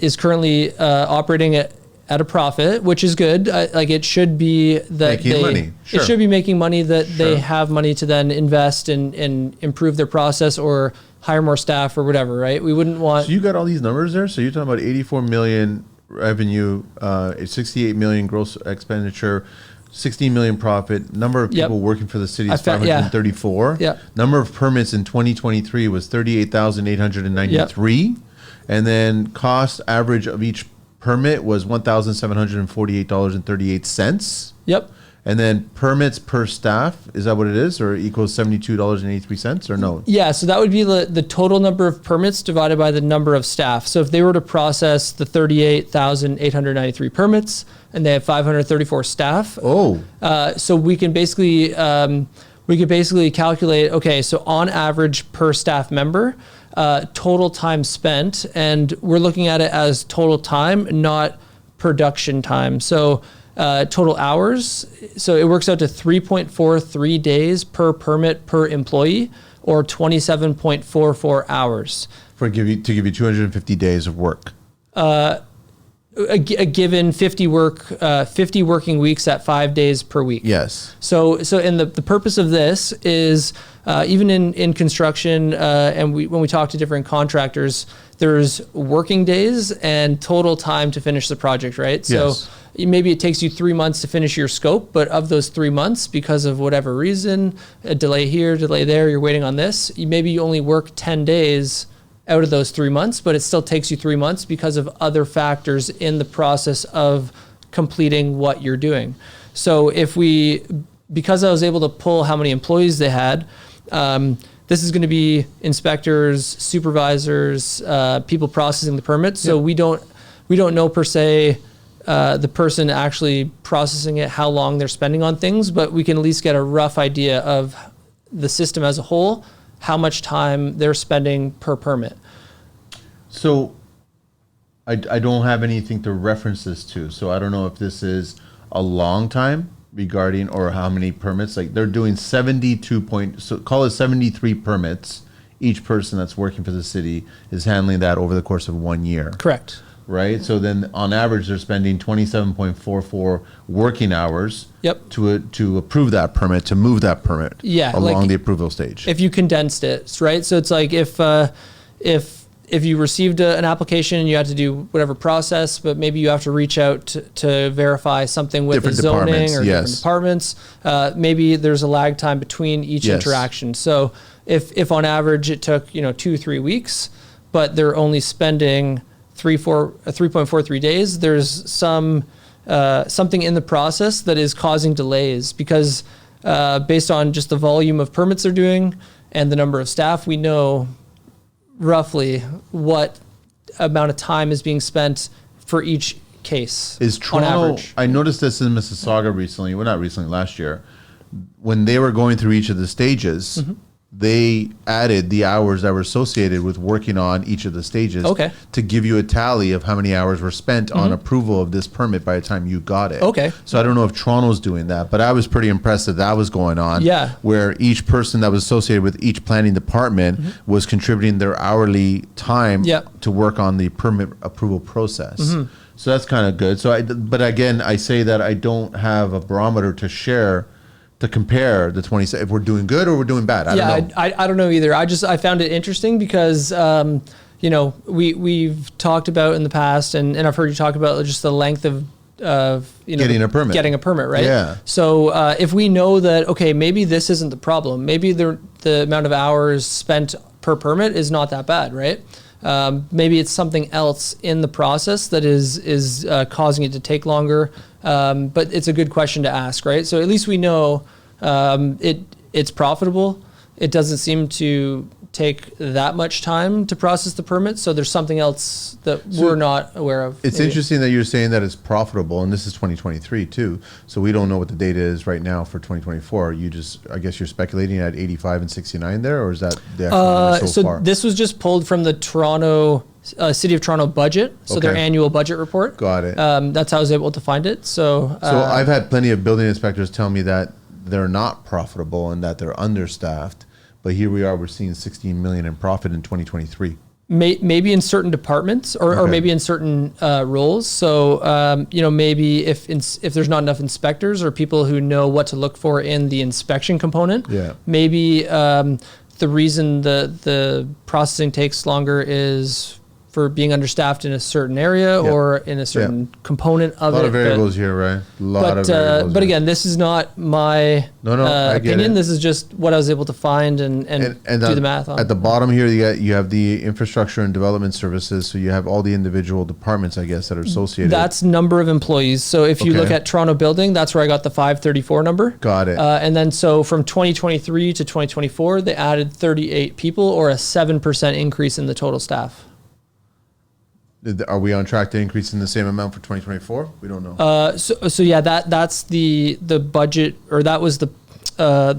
is currently operating at a profit, which is good. Like it should be that it should be making money that they have money to then invest and improve their process or hire more staff or whatever, right? We wouldn't want. So you got all these numbers there. So you're talking about 84 million revenue, 68 million gross expenditure, 16 million profit. Number of people working for the city is 534. Number of permits in 2023 was 38,893. And then cost average of each permit was $1,748.38. Yep. And then permits per staff, is that what it is? Or equals $72.83 or no? Yeah, so that would be the total number of permits divided by the number of staff. So if they were to process the 38,893 permits and they have 534 staff. So we can basically calculate, okay, so on average per staff member, total time spent, and we're looking at it as total time, not production time. So total hours, so it works out to 3.43 days per permit per employee, or 27.44 hours. To give you 250 days of work. A given 50 working weeks at 5 days per week. Yes. So and the purpose of this is even in construction, and when we talk to different contractors, there's working days and total time to finish the project, right? So maybe it takes you 3 months to finish your scope, but of those 3 months, because of whatever reason, a delay here, delay there, you're waiting on this, maybe you only work 10 days out of those 3 months, but it still takes you 3 months because of other factors in the process of completing what you're doing. So because I was able to pull how many employees they had, this is going to be inspectors, supervisors, people processing the permits. So we don't know per se the person actually processing it, how long they're spending on things, but we can at least get a rough idea of the system as a whole, how much time they're spending per permit. So I don't have anything to reference this to. So I don't know if this is a long time regarding or how many permits. Like they're doing 73 permits. Each person that's working for the city is handling that over the course of 1 year. Correct. Right. So then on average, they're spending 27.44 working hours to approve that permit, to move that permit along the approval stage. If you condensed it, right? So it's like if you received an application and you had to do whatever process, but maybe you have to reach out to verify something with different the zoning or yes. different departments, maybe there's a lag time between each yes. interaction. So if on average it took 2-3 weeks, but they're only spending 3.43 days, there's something in the process that is causing delays because based on just the volume of permits they're doing and the number of staff, we know roughly what amount of time is being spent for each case. Is Toronto, on average. I noticed this in Mississauga recently, well not recently, last year, when they were going through each of the stages, Mm-hmm. they added the hours that were associated with working on each of the stages to give you a tally of how many hours were spent on approval of this permit by the time you got it. Okay. So I don't know if Toronto's doing that, but I was pretty impressed that was going on. Yeah. Where each person that was associated with each planning department was contributing their hourly time to work on the permit approval process. So that's kind of good. But again, I say that I don't have a barometer to share to compare the 20, if we're doing good or we're doing bad. I don't know. I don't know either. I found it interesting because, we've talked about in the past and I've heard you talk about just the length of getting a permit, right? Yeah. So if we know that, okay, maybe this isn't the problem, maybe the amount of hours spent per permit is not that bad, right? Maybe it's something else in the process that is causing it to take longer. But it's a good question to ask, right? So at least we know it's profitable. It doesn't seem to take that much time to process the permit. So there's something else that we're not aware of. It's interesting that you're saying that it's profitable, and this is 2023 too. So we don't know what the data is right now for 2024. I guess you're speculating at 85 and 69 there, or is that the actual number so far? This was just pulled from the City of Toronto budget, so their annual budget report. Got it. That's how I was able to find it. So I've had plenty of building inspectors tell me that they're not profitable and that they're understaffed. But here we are, we're seeing 16 million in profit in 2023. Maybe in certain departments or maybe in certain roles. So, maybe if there's not enough inspectors or people who know what to look for in the inspection component, maybe the reason the processing takes longer is for being understaffed in a certain area or in a certain component of it. A lot of variables here, right? But again, this is not my opinion. This is just what I was able to find and do the math on. At the bottom here, you have the infrastructure and development services. So you have all the individual departments, I guess, that are associated. That's number of employees. So if you look at Toronto Building, that's where I got the 534 number. Got it. And then so from 2023 to 2024, they added 38 people or a 7% increase in the total staff. Are we on track to increase in the same amount for 2024? We don't know. So yeah, that's the budget, or that was the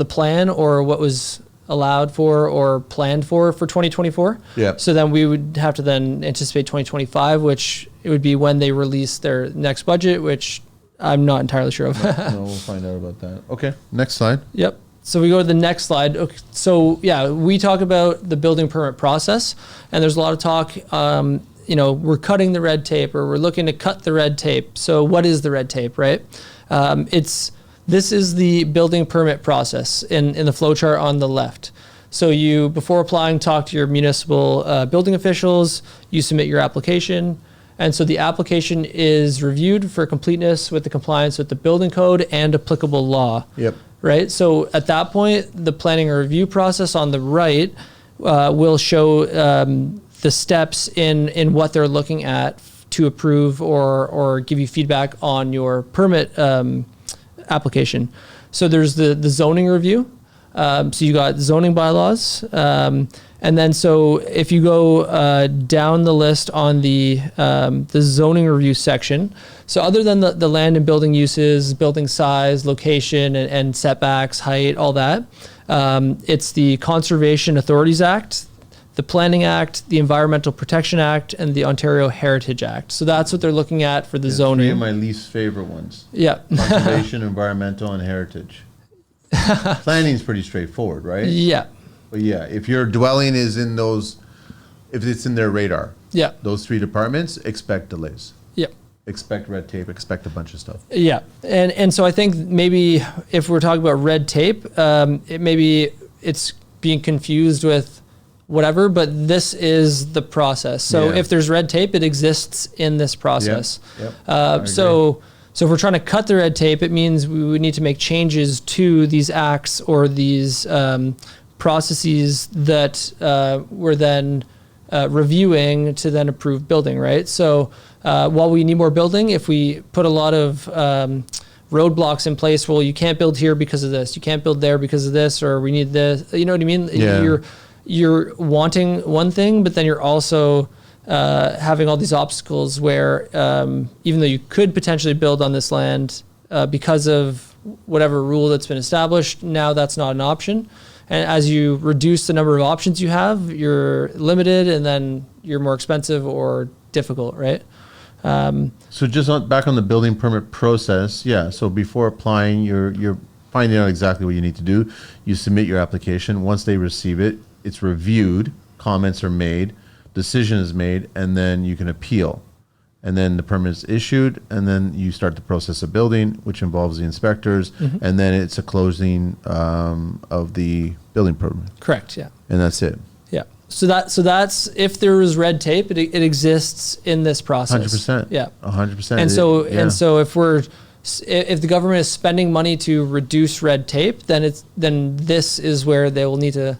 plan, or what was allowed for or planned for 2024. Yeah. So then we would have to then anticipate 2025, which it would be when they release their next budget, which I'm not entirely sure of. No, we'll find out about that. Okay, next slide. Yep. So we go to the next slide. Okay, so yeah, we talk about the building permit process, and there's a lot of talk. We're cutting the red tape, or we're looking to cut the red tape. So what is the red tape, right? This is the building permit process in the flowchart on the left. So you, before applying, talk to your municipal building officials, you submit your application. And so the application is reviewed for completeness with the compliance with the building code and applicable law. Yep. Right? So at that point, the planning and review process on the right will show the steps in what they're looking at to approve or give you feedback on your permit application. So there's the zoning review. So you got zoning bylaws. And then so if you go down the list on the zoning review section, so other than the land and building uses, building size, location, and setbacks, height, all that, it's the Conservation Authorities Act, the Planning Act, the Environmental Protection Act, and the Ontario Heritage Act. So that's what they're looking at for the zoning. Three of my least favorite ones. Yeah. Conservation, environmental, and heritage. Planning is pretty straightforward, right? Yeah. But yeah, if your dwelling is in those, if it's in their radar, Yeah. those three departments, expect delays. Yeah. Expect red tape, expect a bunch of stuff. Yeah. And so I think maybe if we're talking about red tape, maybe it's being confused with whatever, but this is the process. So Yeah. if there's red tape, it exists in this process. Yep. I So if we're trying to cut the red tape, it means we would need to make changes to these acts or these processes that we're then reviewing to then approve building, right? So while we need more building, if we put a lot of roadblocks in place, well, you can't build here because of this, you can't build there because of this, or we need this, you know what I mean? Yeah. You're wanting one thing, but then you're also having all these obstacles where even though you could potentially build on this land because of whatever rule that's been established, now that's not an option. And as you reduce the number of options you have, you're limited, and then you're more expensive or difficult, right? So just back on the building permit process, yeah. So before applying, you're finding out exactly what you need to do. You submit your application. Once they receive it, it's reviewed, comments are made, decision is made, and then you can appeal. And then the permit is issued, and then you start the process of building, which involves the inspectors, and then it's a closing of the building permit. Correct, yeah. And that's it. Yeah. So that's if there is red tape, it exists in this process. 100%. Yeah. 100%. And so if the government is spending money to reduce red tape, then this is where they will need to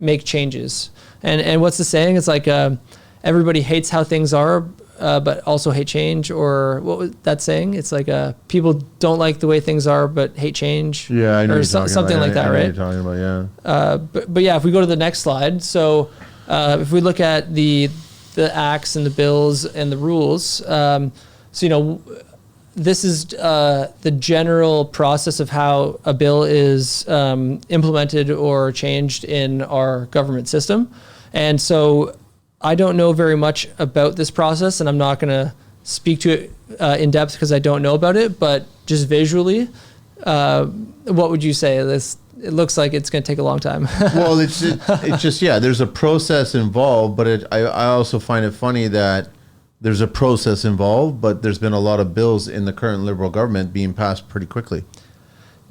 make changes. And what's the saying? It's like everybody hates how things are, but also hate change. Or what was that saying? It's like people don't like the way things are, but hate change. Yeah, I know. Or something like that, right? I know what you're talking about, yeah. But yeah, if we go to the next slide, so if we look at the acts and the bills and the rules, so this is the general process of how a bill is implemented or changed in our government system. And so I don't know very much about this process, and I'm not going to speak to it in depth because I don't know about it, but just visually, what would you say? It looks like it's going to take a long time. Well, it's just, yeah, there's a process involved, but I also find it funny that there's a process involved, but there's been a lot of bills in the current Liberal government being passed pretty quickly.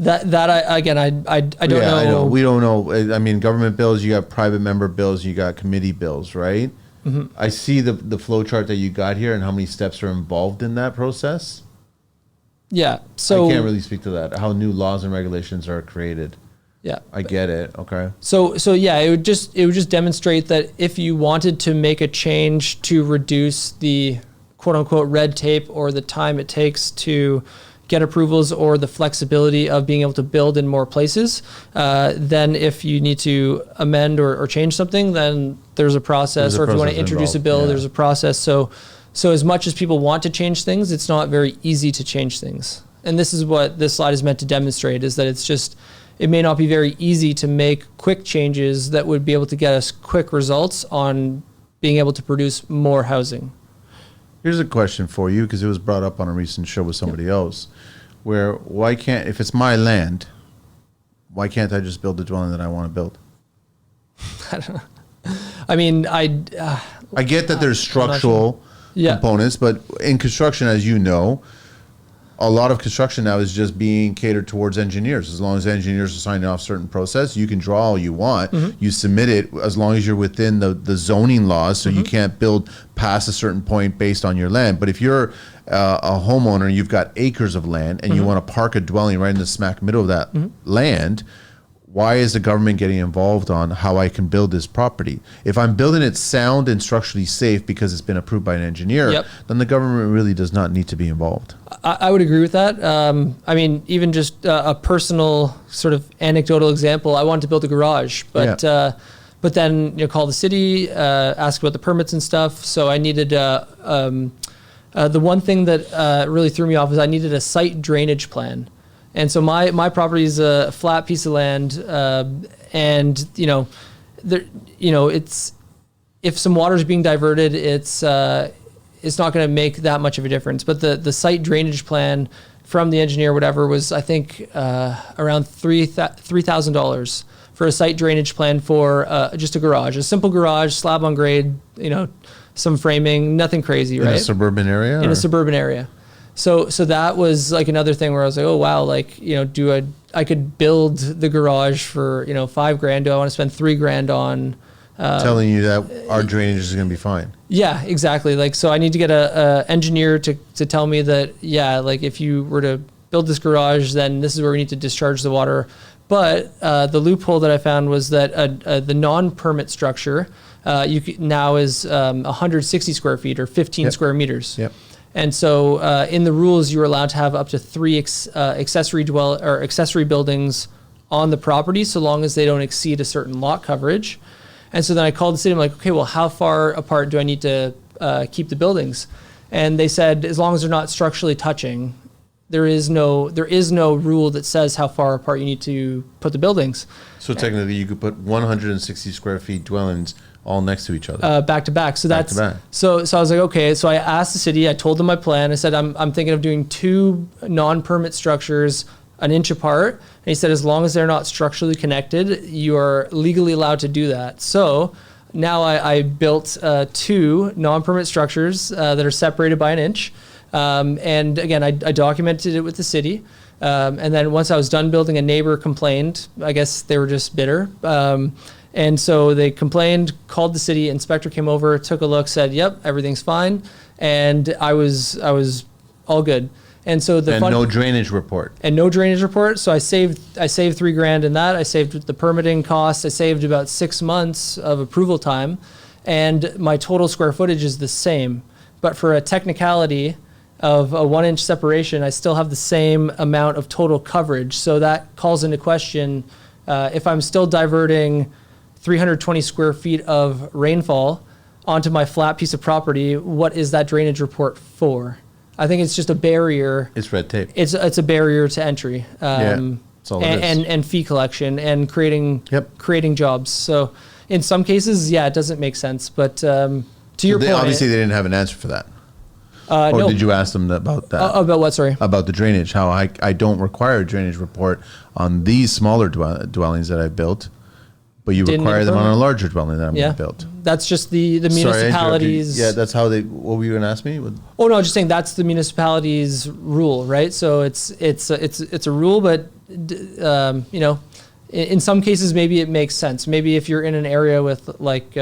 I don't know. I know. We don't know. I mean, government bills, you got private member bills, you got committee bills, right? Mm-hmm. I see the flow chart that you got here and how many steps are involved in that process. Yeah. So I can't really speak to that. How new laws and regulations are created. Yeah. I get it. Okay. So yeah, it would just demonstrate that if you wanted to make a change to reduce the quote unquote red tape or the time it takes to get approvals or the flexibility of being able to build in more places, then if you need to amend or change something, then there's a process. Or if you want to introduce a bill, there's a process. So as much as people want to change things, it's not very easy to change things. And this is what this slide is meant to demonstrate, is that it may not be very easy to make quick changes that would be able to get us quick results on being able to produce more housing. Here's a question for you, because it was brought up on a recent show with somebody else, where if it's my land, why can't I just build the dwelling that I want to build? I don't know. I mean, I get that there's structural components, but in construction, as you know, a lot of construction now is just being catered towards engineers. As long as engineers are signing off certain process, you can draw all you want. Mm-hmm. You submit it as long as you're within the zoning laws, so you can't build past a certain point based on your land. But if you're a homeowner and you've got acres of land and you want to park a dwelling right in the smack middle of that land, why is the government getting involved on how I can build this property? If I'm building it sound and structurally safe because it's been approved by an engineer, then the government really does not need to be involved. I would agree with that. I mean, even just a personal sort of anecdotal example, I wanted to build a garage, but then call the city, ask about the permits and stuff. So I needed the one thing that really threw me off is I needed a site drainage plan. And so my property is a flat piece of land, and it's if some water is being diverted, it's not going to make that much of a difference. But the site drainage plan from the engineer, whatever, was I think around $3,000 for a site drainage plan for just a garage, a simple garage, slab on grade, some framing, nothing crazy, right? In a suburban area? In a suburban area. So that was like another thing where I was like, oh wow, like, I could build the garage for, $5,000. Do I want to spend $3,000 on telling you that our drainage is going to be fine? Yeah, exactly. Like, so I need to get a engineer to tell me that, like if you were to build this garage, then this is where we need to discharge the water. But the loophole that I found was that the non-permit structure now is 160 square feet or 15 square meters. Yep. And so in the rules, you were allowed to have up to 3 accessory buildings on the property, so long as they don't exceed a certain lot coverage. And so then I called the city. I'm like, okay, well, how far apart do I need to keep the buildings? And they said, as long as they're not structurally touching, there is no rule that says how far apart you need to put the buildings. So technically, you could put 160 square feet dwellings all next to each other, back to back. So back to back. So I was like, okay. So I asked the city. I told them my plan. I said I'm thinking of doing 2 non-permit structures an inch apart. And he said, as long as they're not structurally connected, you are legally allowed to do that. So now I built 2 non-permit structures that are separated by an inch. And again, I documented it with the city. And then once I was done building, a neighbor complained. I guess they were just bitter. And so they complained, called the city, inspector came over, took a look, said, yep, everything's fine. And I was all good. And so no drainage report. And no drainage report. So I saved $3,000 in that. I saved the permitting costs. I saved about 6 months of approval time. And my total square footage is the same. But for a technicality of a 1-inch separation, I still have the same amount of total coverage. So that calls into question if I'm still diverting 320 square feet of rainfall onto my flat piece of property, what is that drainage report for? I think it's just a barrier. It's red tape. It's a barrier to entry. That's all it is. And fee collection and creating jobs. So in some cases, it doesn't make sense. But to your point, obviously they didn't have an answer for that. Or no. Did you ask them about that? About what? Sorry. About the drainage. How I don't require a drainage report on these smaller dwellings that I built, but you require them on a larger dwelling that I'm going to build. That's just the municipalities. Sorry, that's how they. What were you going to ask me? Oh no, just saying that's the municipality's rule, right? So it's a rule, but in some cases maybe it makes sense. Maybe if you're in an area with like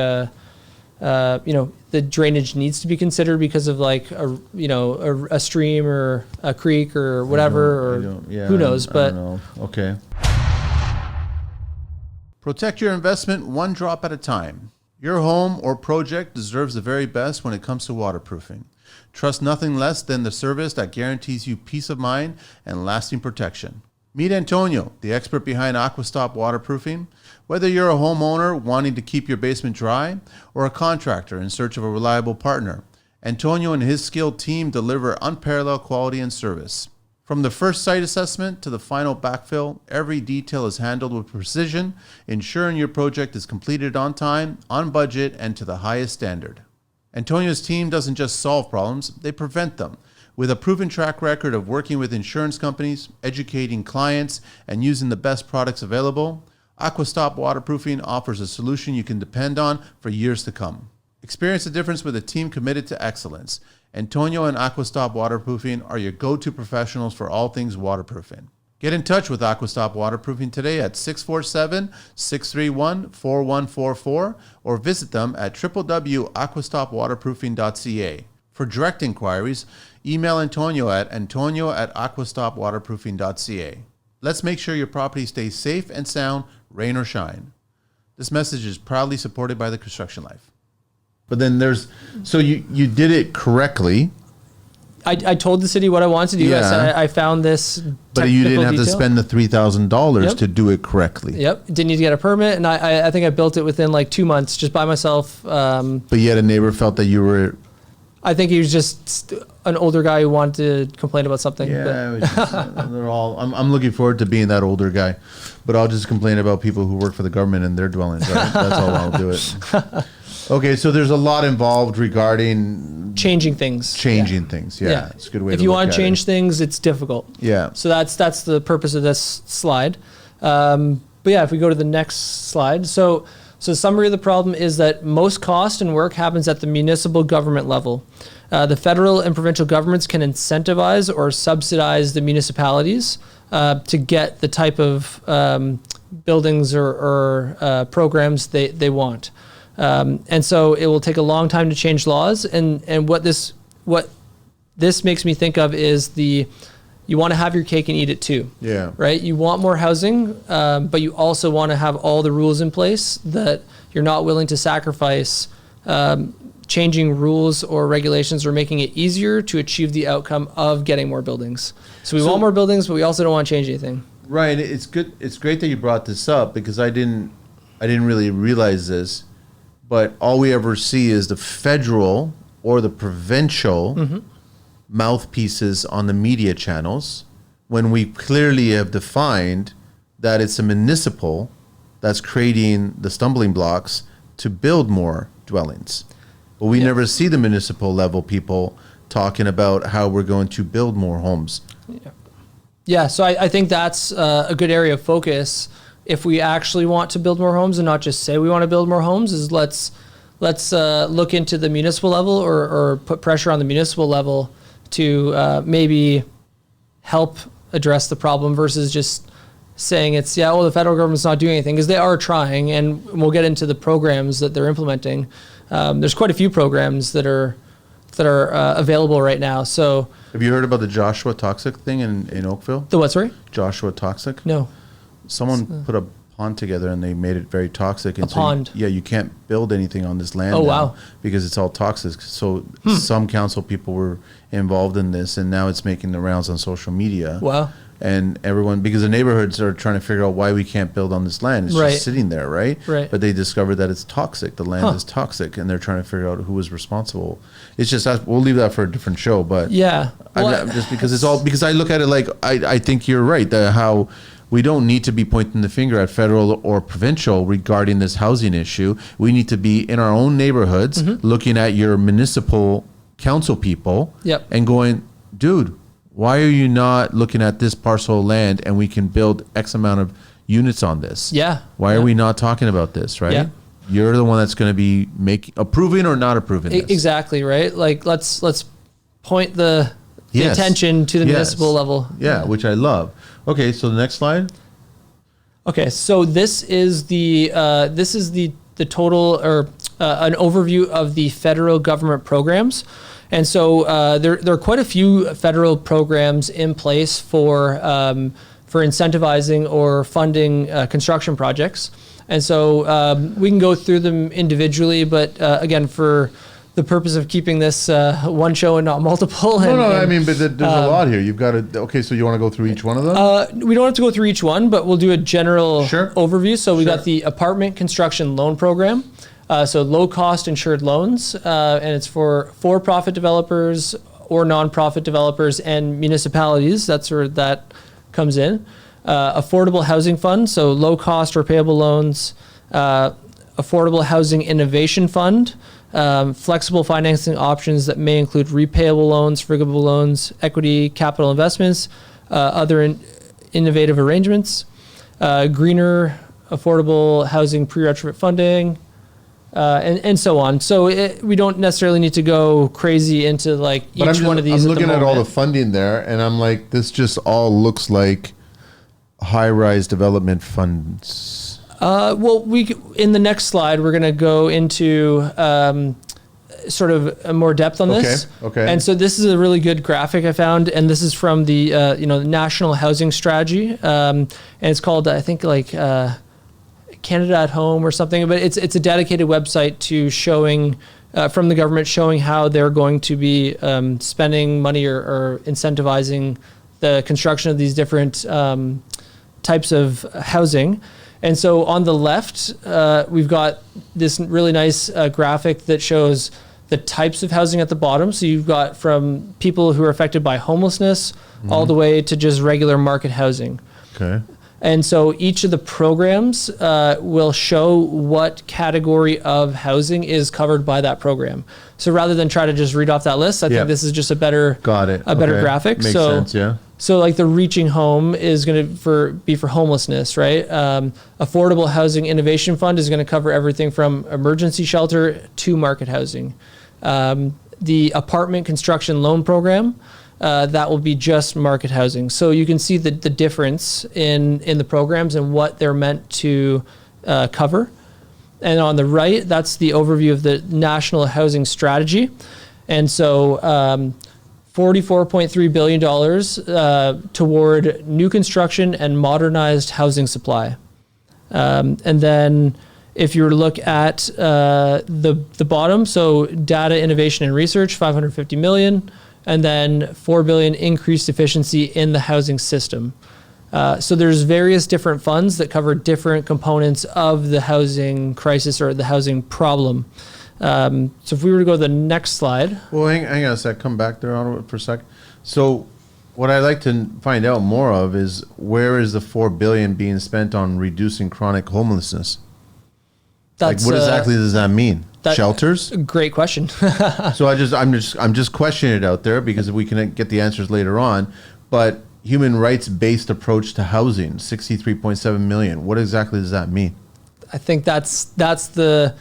the drainage needs to be considered because of like a stream or a creek or whatever, who knows? But I don't know. Okay. Protect your investment one drop at a time. Your home or project deserves the very best when it comes to waterproofing. Trust nothing less than the service that guarantees you peace of mind and lasting protection. Meet Antonio, the expert behind Aquastop Waterproofing. Whether you're a homeowner wanting to keep your basement dry or a contractor in search of a reliable partner, Antonio and his skilled team deliver unparalleled quality and service. From the first site assessment to the final backfill, every detail is handled with precision, ensuring your project is completed on time, on budget, and to the highest standard. Antonio's team doesn't just solve problems, they prevent them. With a proven track record of working with insurance companies, educating clients, and using the best products available, Aquastop Waterproofing offers a solution you can depend on for years to come. Experience the difference with a team committed to excellence. Antonio and Aquastop Waterproofing are your go-to professionals for all things waterproofing. Get in touch with Aquastop Waterproofing today at 647-631-4144 or visit them at www.aquastopwaterproofing.ca. For direct inquiries, email Antonio at aquastopwaterproofing.ca. Let's make sure your property stays safe and sound, rain or shine. This message is proudly supported by the Construction Life. But then so you did it correctly. I told the city what I wanted to do. Yeah. I said I found this. But you didn't have detail. to spend the $3,000 Yep. to do it correctly. Yep. Didn't need to get a permit. And I think I built it within like 2 months just by myself. But yet a neighbor felt that you were. I think he was just an older guy who wanted to complain about something. Yeah, it was just, they're all. I'm looking forward to being that older guy, but I'll just complain about people who work for the government and their dwellings. Right? That's all I'll do it. Okay, so there's a lot involved regarding changing things. Things. Yeah, it's a good way. If to you look want at to change it. things, it's difficult. Yeah. So that's the purpose of this slide. But yeah, if we go to the next slide. So summary of the problem is that most cost and work happens at the municipal government level. The federal and provincial governments can incentivize or subsidize the municipalities to get the type of buildings or programs they want. And so it will take a long time to change laws. And what this makes me think of is you want to have your cake and eat it too. Yeah. Right? You want more housing, but you also want to have all the rules in place that you're not willing to sacrifice changing rules or regulations or making it easier to achieve the outcome of getting more buildings. So we want more buildings, but we also don't want to change anything. Right. It's good. It's great that you brought this up because I didn't really realize this, but all we ever see is the federal or the provincial mouthpieces on the media channels when we clearly have defined that it's a municipal that's creating the stumbling blocks to build more dwellings. But we never see the municipal level people talking about how we're going to build more homes. Yeah, so I think that's a good area of focus if we actually want to build more homes and not just say we want to build more homes, is let's look into the municipal level or put pressure on the municipal level to maybe help address the problem versus just saying the federal government's not doing anything, because they are trying, and we'll get into the programs that they're implementing. There's quite a few programs that are available right now. So have you heard about the Joshua Toxic thing in Oakville? The what, sorry? Joshua Toxic? No. Someone put a pond together and they made it very toxic. And pond? You can't build anything on this land because it's all toxic. So some council people were involved in this, and now it's making the rounds on social media. Wow. And everyone, because the neighborhoods are trying to figure out why we can't build on this land. It's just sitting there, right? Right. But they discovered that it's toxic. The land is toxic, and they're trying to figure out who was responsible. It's just, we'll leave that for a different show. But yeah, I'm just because I look at it like I think you're right. How we don't need to be pointing the finger at federal or provincial regarding this housing issue. We need to be in our own neighborhoods, looking at your municipal council people, and going, dude, why are you not looking at this parcel of land and we can build X amount of units on this? Yeah. Why are we not talking about this, right? Yeah. You're the one that's going to be approving or not approving this. Exactly, right? Like let's point the attention to the municipal level. Yeah, which I love. Okay, so the next slide. Okay, so this is the total or an overview of the federal government programs. And so there are quite a few federal programs in place for incentivizing or funding construction projects. And so we can go through them individually, but again, for the purpose of keeping this one show and not multiple. I mean, but there's a lot here. You've got to, okay, so you want to go through each one of them? We don't have to go through each one, but we'll do a general overview. So we got the apartment construction loan program. So low-cost insured loans, and it's for for-profit developers or nonprofit developers and municipalities. That's where that comes in. Affordable housing fund, so low-cost repayable loans. Affordable housing innovation fund, flexible financing options that may include repayable loans, forgivable loans, equity, capital investments, other innovative arrangements. Greener affordable housing pre-retrofit funding. And so on. So we don't necessarily need to go crazy into like each one of these. I'm looking at all the funding there, and I'm like, this just all looks like high-rise development funds. Well, in the next slide, we're going to go into sort of more depth on this. Okay. And so this is a really good graphic I found, and this is from the National Housing Strategy, and it's called, I think, like Canada at Home or something. But it's a dedicated website to showing from the government, showing how they're going to be spending money or incentivizing the construction of these different types of housing. And so on the left, we've got this really nice graphic that shows the types of housing at the bottom. So you've got from people who are affected by homelessness all the way to just regular market housing. Okay. And so each of the programs will show what category of housing is covered by that program. So rather than try to just read off that list, I think this is just a better better graphic. Makes sense, yeah. So like the Reaching Home is going to be for homelessness, right? Affordable Housing Innovation Fund is going to cover everything from emergency shelter to market housing. The Apartment Construction Loan Program, that will be just market housing. So you can see the difference in the programs and what they're meant to cover. And on the right, that's the overview of the National Housing Strategy. And so $44.3 billion toward new construction and modernized housing supply. And then if you were to look at the bottom, so data, innovation, and research, $550 million, and then $4 billion increased efficiency in the housing system. So there's various different funds that cover different components of the housing crisis or the housing problem. So if we were to go to the next slide. Well, hang on a sec. Come back there on it for a sec. So what I'd like to find out more of is where is the $4 billion being spent on reducing chronic homelessness? That's, what exactly does that mean? Shelters? Great question. So I'm just questioning it out there because we can get the answers later on. But human rights based approach to housing, $63.7 million. What exactly does that mean? I think that's the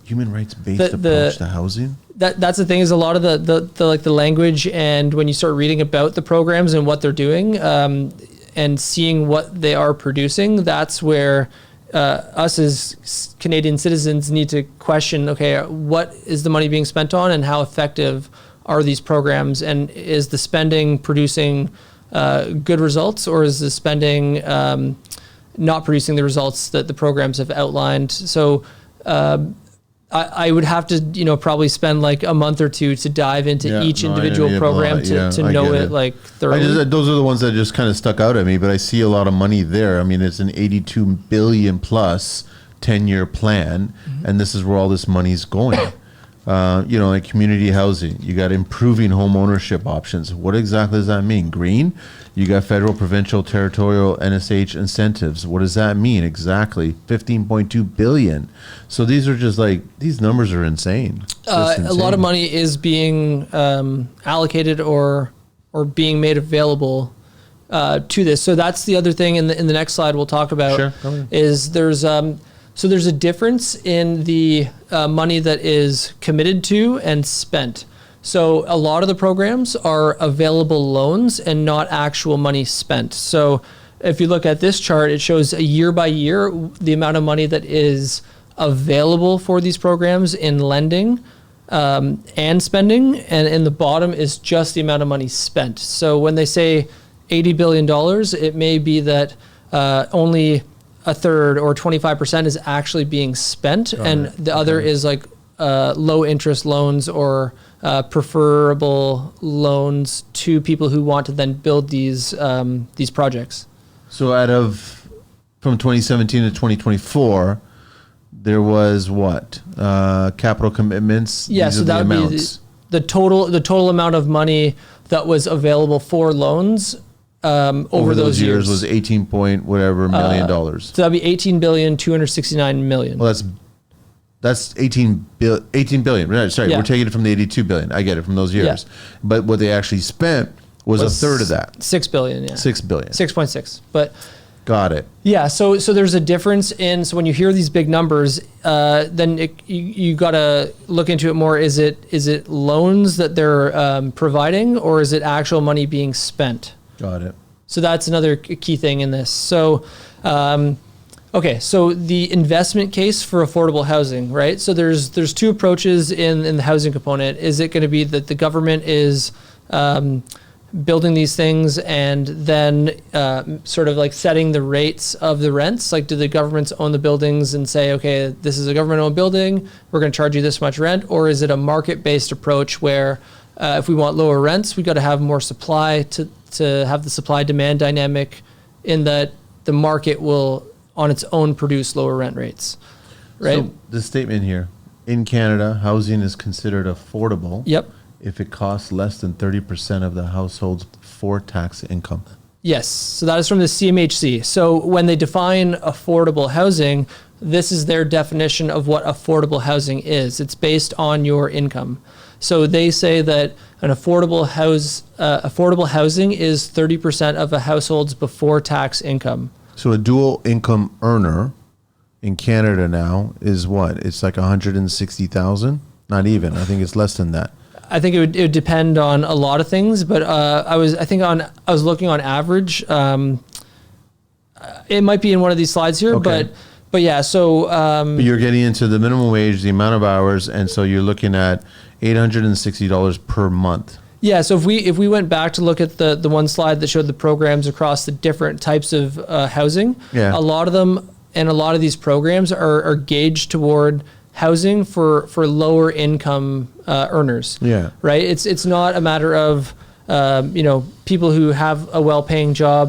human rights based approach to housing. That's the thing, is a lot of the language, and when you start reading about the programs and what they're doing, and seeing what they are producing, that's where us as Canadian citizens need to question, okay, what is the money being spent on and how effective are these programs, and is the spending producing good results, or is the spending not producing the results that the programs have outlined? So I would have to, probably spend like a month or two to dive into each individual program to know it like thoroughly. Those are the ones that just kind of stuck out at me, but I see a lot of money there. I mean, it's an $82 billion plus 10-year plan, and this is where all this money's going. Like community housing, you got improving home ownership options. What exactly does that mean? Green? You got federal, provincial, territorial, NSH incentives. What does that mean exactly? $15.2 billion. So these are just these numbers are insane. A lot of money is being allocated or being made available to this. So that's the other thing in the next slide we'll talk about. Sure. Is there's a difference in the money that is committed to and spent. So a lot of the programs are available loans and not actual money spent. So if you look at this chart, it shows a year by year the amount of money that is available for these programs in lending and spending, and in the bottom is just the amount of money spent. So when they say $80 billion, it may be that only a third or 25% is actually being spent, and the other is like low interest loans or preferable loans to people who want to then build these projects. So from 2017 to 2024, there was what capital commitments? Yeah, so that would be the total amount of money that was available for loans. Over those years was 18 point whatever million dollars. So that'd be $18,269 million. Well, that's 18 billion. Right, sorry, we're taking it from the 82 billion. I get it from those years. Yeah. But what they actually spent was a third of that. $6 billion, yeah. $6 billion. 6.6. But got it. Yeah, so there's a difference in, so when you hear these big numbers, then you got to look into it more. Is it loans that they're providing, or is it actual money being spent? Got it. So that's another key thing in this. So, Okay, so the investment case for affordable housing, right? So there's two approaches in the housing component. Is it going to be that the government is building these things and then sort of like setting the rates of the rents? Like, do the governments own the buildings and say, okay, this is a government-owned building, we're going to charge you this much rent? Or is it a market-based approach where if we want lower rents, we got to have more supply to have the supply-demand dynamic in that the market will on its own produce lower rent rates, right? So the statement here, in Canada, housing is considered affordable. Yep. If it costs less than 30% of the household's before tax income. Yes. So that is from the CMHC. So when they define affordable housing, this is their definition of what affordable housing is. It's based on your income. So they say that an affordable housing is 30% of a household's before tax income. So a dual income earner in Canada now is what? It's like 160,000? Not even. I think it's less than that. I think it would depend on a lot of things, but I was looking on average. It might be in one of these slides here, Okay. but yeah. So But you're getting into the minimum wage, the amount of hours, and so you're looking at $860 per month. yeah. So if we went back to look at the one slide that showed the programs across the different types of housing, Yeah. a lot of them and a lot of these programs are gauged toward housing for lower income earners. Yeah. Right. It's not a matter of people who have a well-paying job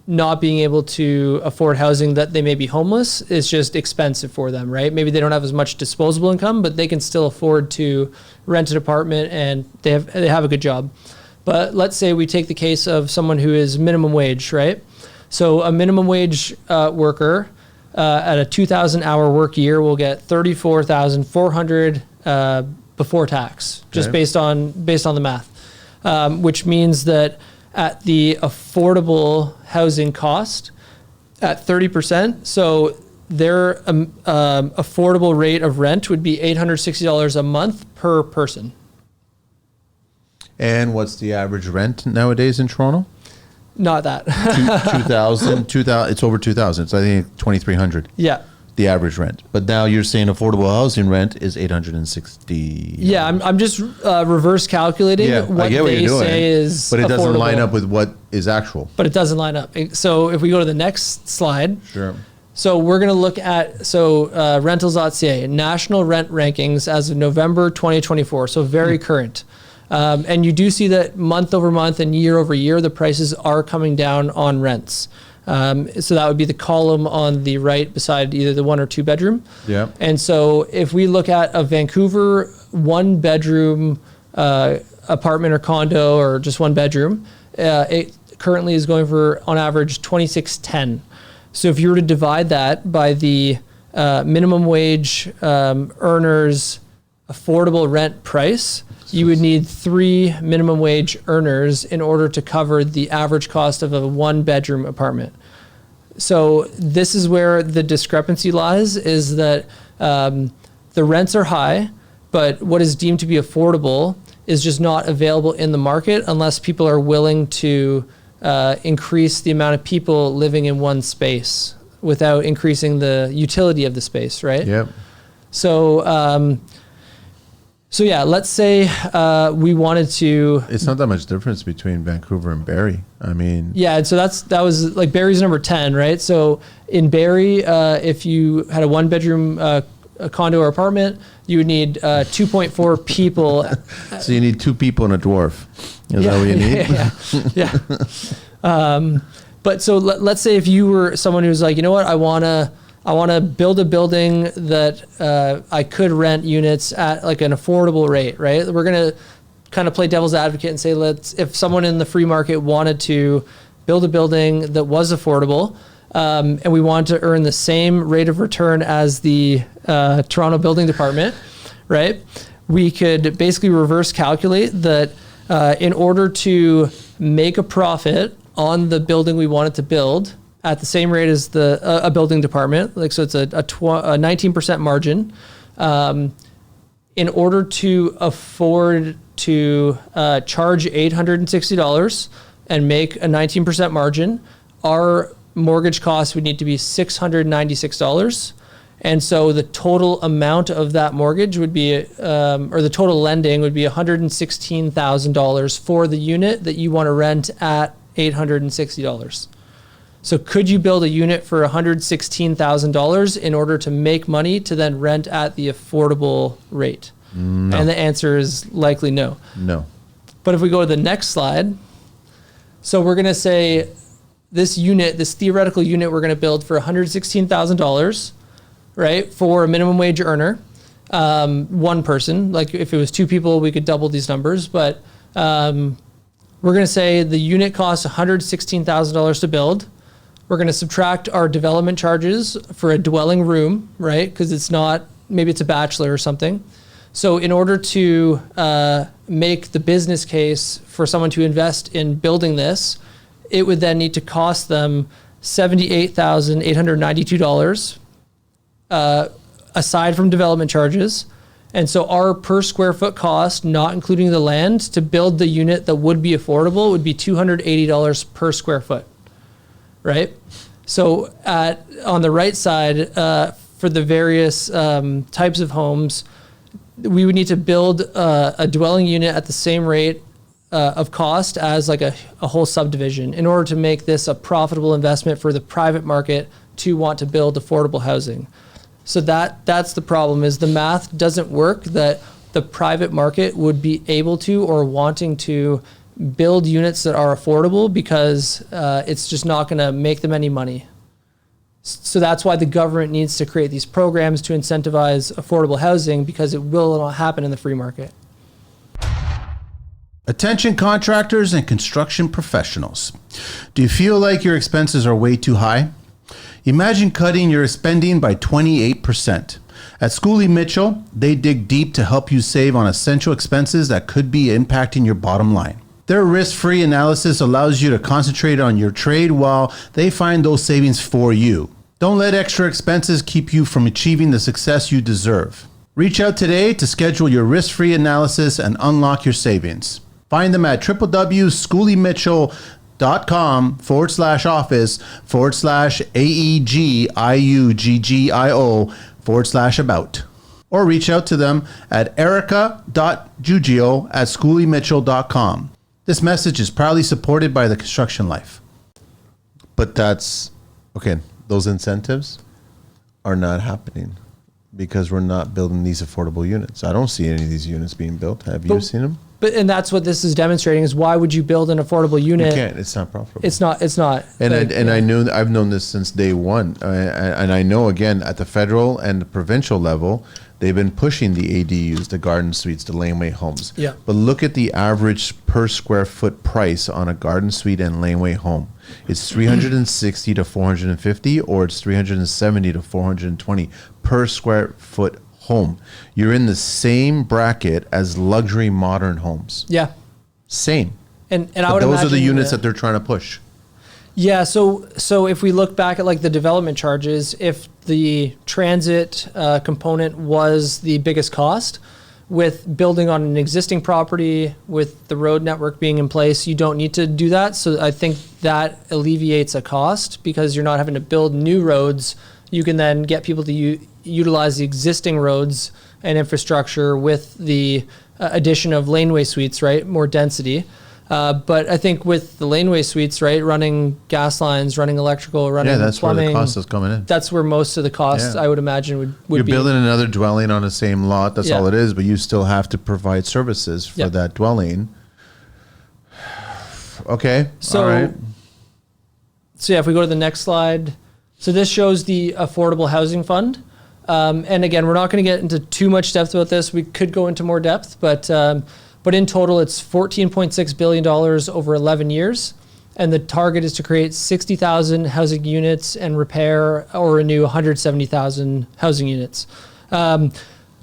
not being able to afford housing that they may be homeless. It's just expensive for them, right? Maybe they don't have as much disposable income, but they can still afford to rent an apartment and they have a good job. But let's say we take the case of someone who is minimum wage, right? So a minimum wage worker at a 2,000 hour work year will get 34,400 before tax, just Okay. based on the math, which means that at the affordable housing cost at 30%, so their affordable rate of rent would be $860 a month per person. And what's the average rent nowadays in Toronto? Not that. 2,000, it's over 2,000. It's I think 2,300. Yeah. The average rent. But now you're saying affordable housing rent is 860. Yeah, I'm just reverse calculating what I get what they you're doing, say is but it doesn't affordable. line up with what is actual. But it doesn't line up. So if we go to the next slide. Sure. So we're going to look at rentals.ca, national rent rankings as of November 2024. So very current. And you do see that month over month and year over year, the prices are coming down on rents. So that would be the column on the right beside either the 1 or 2 bedroom. Yeah. And so if we look at a Vancouver 1 bedroom apartment or condo or just 1 bedroom, it currently is going for on average $26.10. So if you were to divide that by the minimum wage earners affordable rent price, you would need 3 minimum wage earners in order to cover the average cost of a 1 bedroom apartment. So this is where the discrepancy lies, is that the rents are high, but what is deemed to be affordable is just not available in the market unless people are willing to increase the amount of people living in one space without increasing the utility of the space, right? Yep. So yeah, let's say we wanted to. It's not that much difference between Vancouver and Barrie. I mean. Yeah, and so that was like Barrie's number 10, right? So in Barrie, if you had a 1 bedroom a condo or apartment, you would need 2.4 people. So you need 2 people and a dwarf. Is that what you need? Yeah. But so let's say if you were someone who's like, you know what, I want to build a building that I could rent units at like an affordable rate, right? We're going to kind of play devil's advocate and say, if someone in the free market wanted to build a building that was affordable, and we want to earn the same rate of return as the Toronto Building Department, right? We could basically reverse calculate that in order to make a profit on the building we wanted to build at the same rate as a building department, like so it's a 19% margin. In order to afford to charge $860 and make a 19% margin, our mortgage cost would need to be $696. And so the total amount of that mortgage would be, or the total lending would be $116,000 for the unit that you want to rent at $860. So could you build a unit for $116,000 in order to make money to then rent at the affordable rate? No. And the answer is likely no. No. But if we go to the next slide, so we're going to say this unit, this theoretical unit we're going to build for $116,000, right, for a minimum wage earner, one person. Like if it was two people, we could double these numbers. But we're going to say the unit costs $116,000 to build. We're going to subtract our development charges for a dwelling room, right, because it's not, maybe it's a bachelor or something. So in order to make the business case for someone to invest in building this, it would then need to cost them $78,892 aside from development charges. And so our per square foot cost, not including the land, to build the unit that would be affordable would be $280 per square foot, right? So on the right side, for the various types of homes, we would need to build a dwelling unit at the same rate of cost as like a whole subdivision in order to make this a profitable investment for the private market to want to build affordable housing. So that's the problem, is the math doesn't work that the private market would be able to or wanting to build units that are affordable, because it's just not going to make them any money. So that's why the government needs to create these programs to incentivize affordable housing, because it will not happen in the free market. Attention contractors and construction professionals. Do you feel like your expenses are way too high? Imagine cutting your spending by 28%. At Schooley Mitchell, they dig deep to help you save on essential expenses that could be impacting your bottom line. Their risk-free analysis allows you to concentrate on your trade while they find those savings for you. Don't let extra expenses keep you from achieving the success you deserve. Reach out today to schedule your risk-free analysis and unlock your savings. Find them at www.schooleymitchell.com/AEGIUGGIO/about. Or reach out to them at erica.giugio@schooleymitchell.com. This message is proudly supported by the Construction Life. But that's, okay, those incentives are not happening because we're not building these affordable units. I don't see any of these units being built. Have you seen them? And that's what this is demonstrating, is why would you build an affordable unit? You can't. It's not profitable. It's not. And I've known this since day one. And I know, again, at the federal and the provincial level, they've been pushing the ADUs, the garden suites, the laneway homes. Yeah. But look at the average per square foot price on a garden suite and laneway home. It's $360 to $450, or it's $370 to $420 per square foot home. You're in the same bracket as luxury modern homes. Yeah. Same. And but I would those are the imagine units that they're trying to push. Yeah. So if we look back at like the development charges, if the transit component was the biggest cost, with building on an existing property, with the road network being in place, you don't need to do that. So I think that alleviates a cost, because you're not having to build new roads. You can then get people to utilize the existing roads and infrastructure with the addition of laneway suites, right? More density. But I think with the laneway suites, right, running gas lines, running electrical, running plumbing. Yeah, that's where the cost is coming in. That's where most of the costs, I would imagine, would You're be. You're building another dwelling on the same lot. That's all it is. But you still have to provide services for that dwelling. Okay. So, all right. So yeah, if we go to the next slide. So this shows the Affordable Housing Fund. And again, we're not going to get into too much depth about this. We could go into more depth, but in total, it's $14.6 billion over 11 years. And the target is to create 60,000 housing units and repair or renew 170,000 housing units.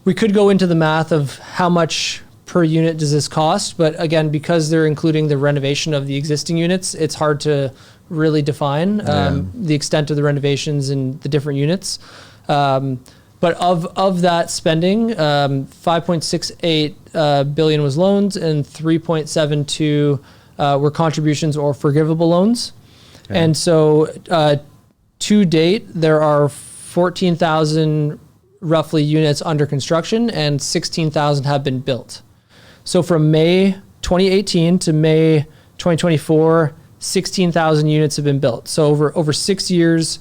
We could go into the math of how much per unit does this cost, but again, because they're including the renovation of the existing units, it's hard to really define the extent of the renovations in the different units. But of that spending, 5.68 billion was loans, and 3.72 were contributions or forgivable loans. And so to date, there are 14,000 roughly units under construction and 16,000 have been built. So from May 2018 to May 2024, 16,000 units have been built. So over 6 years,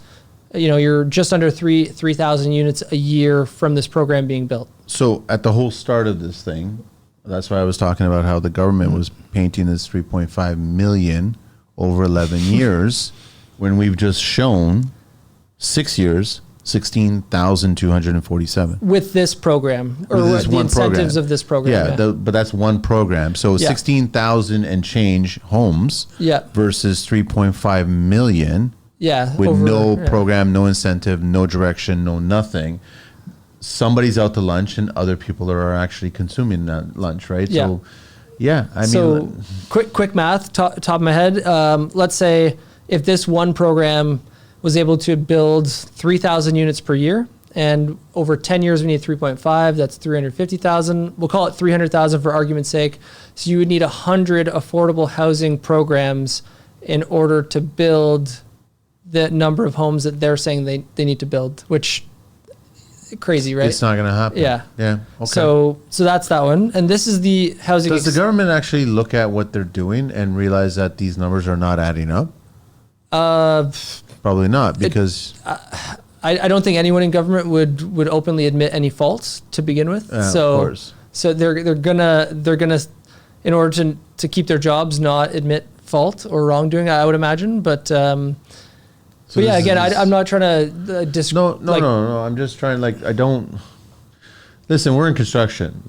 you're just under 3,000 units a year from this program being built. So at the whole start of this thing, that's why I was talking about how the government was painting this 3.5 million over 11 years, when we've just shown 6 years, 16,247 with this program, or with the incentives of this program. But that's one program. So 16,000 and change homes versus 3.5 million with no program, no incentive, no direction, no nothing. Somebody's out to lunch and other people are actually consuming that lunch, right? Yeah. So, quick math, top of my head. Let's say if this one program was able to build 3,000 units per year, and over 10 years we need 3.5, that's 350,000. We'll call it 300,000 for argument's sake. So you would need 100 affordable housing programs in order to build the number of homes that they're saying they need to build, which crazy, right? It's not going to happen. Yeah. Okay. So that's that one. And this is the housing. Does the government actually look at what they're doing and realize that these numbers are not adding up? Probably not, because I don't think anyone in government would openly admit any faults to begin with. Of course. So they're gonna in order to keep their jobs not admit fault or wrongdoing, I would imagine. But I'm not trying to No. I'm just trying. I don't. Listen, we're in construction.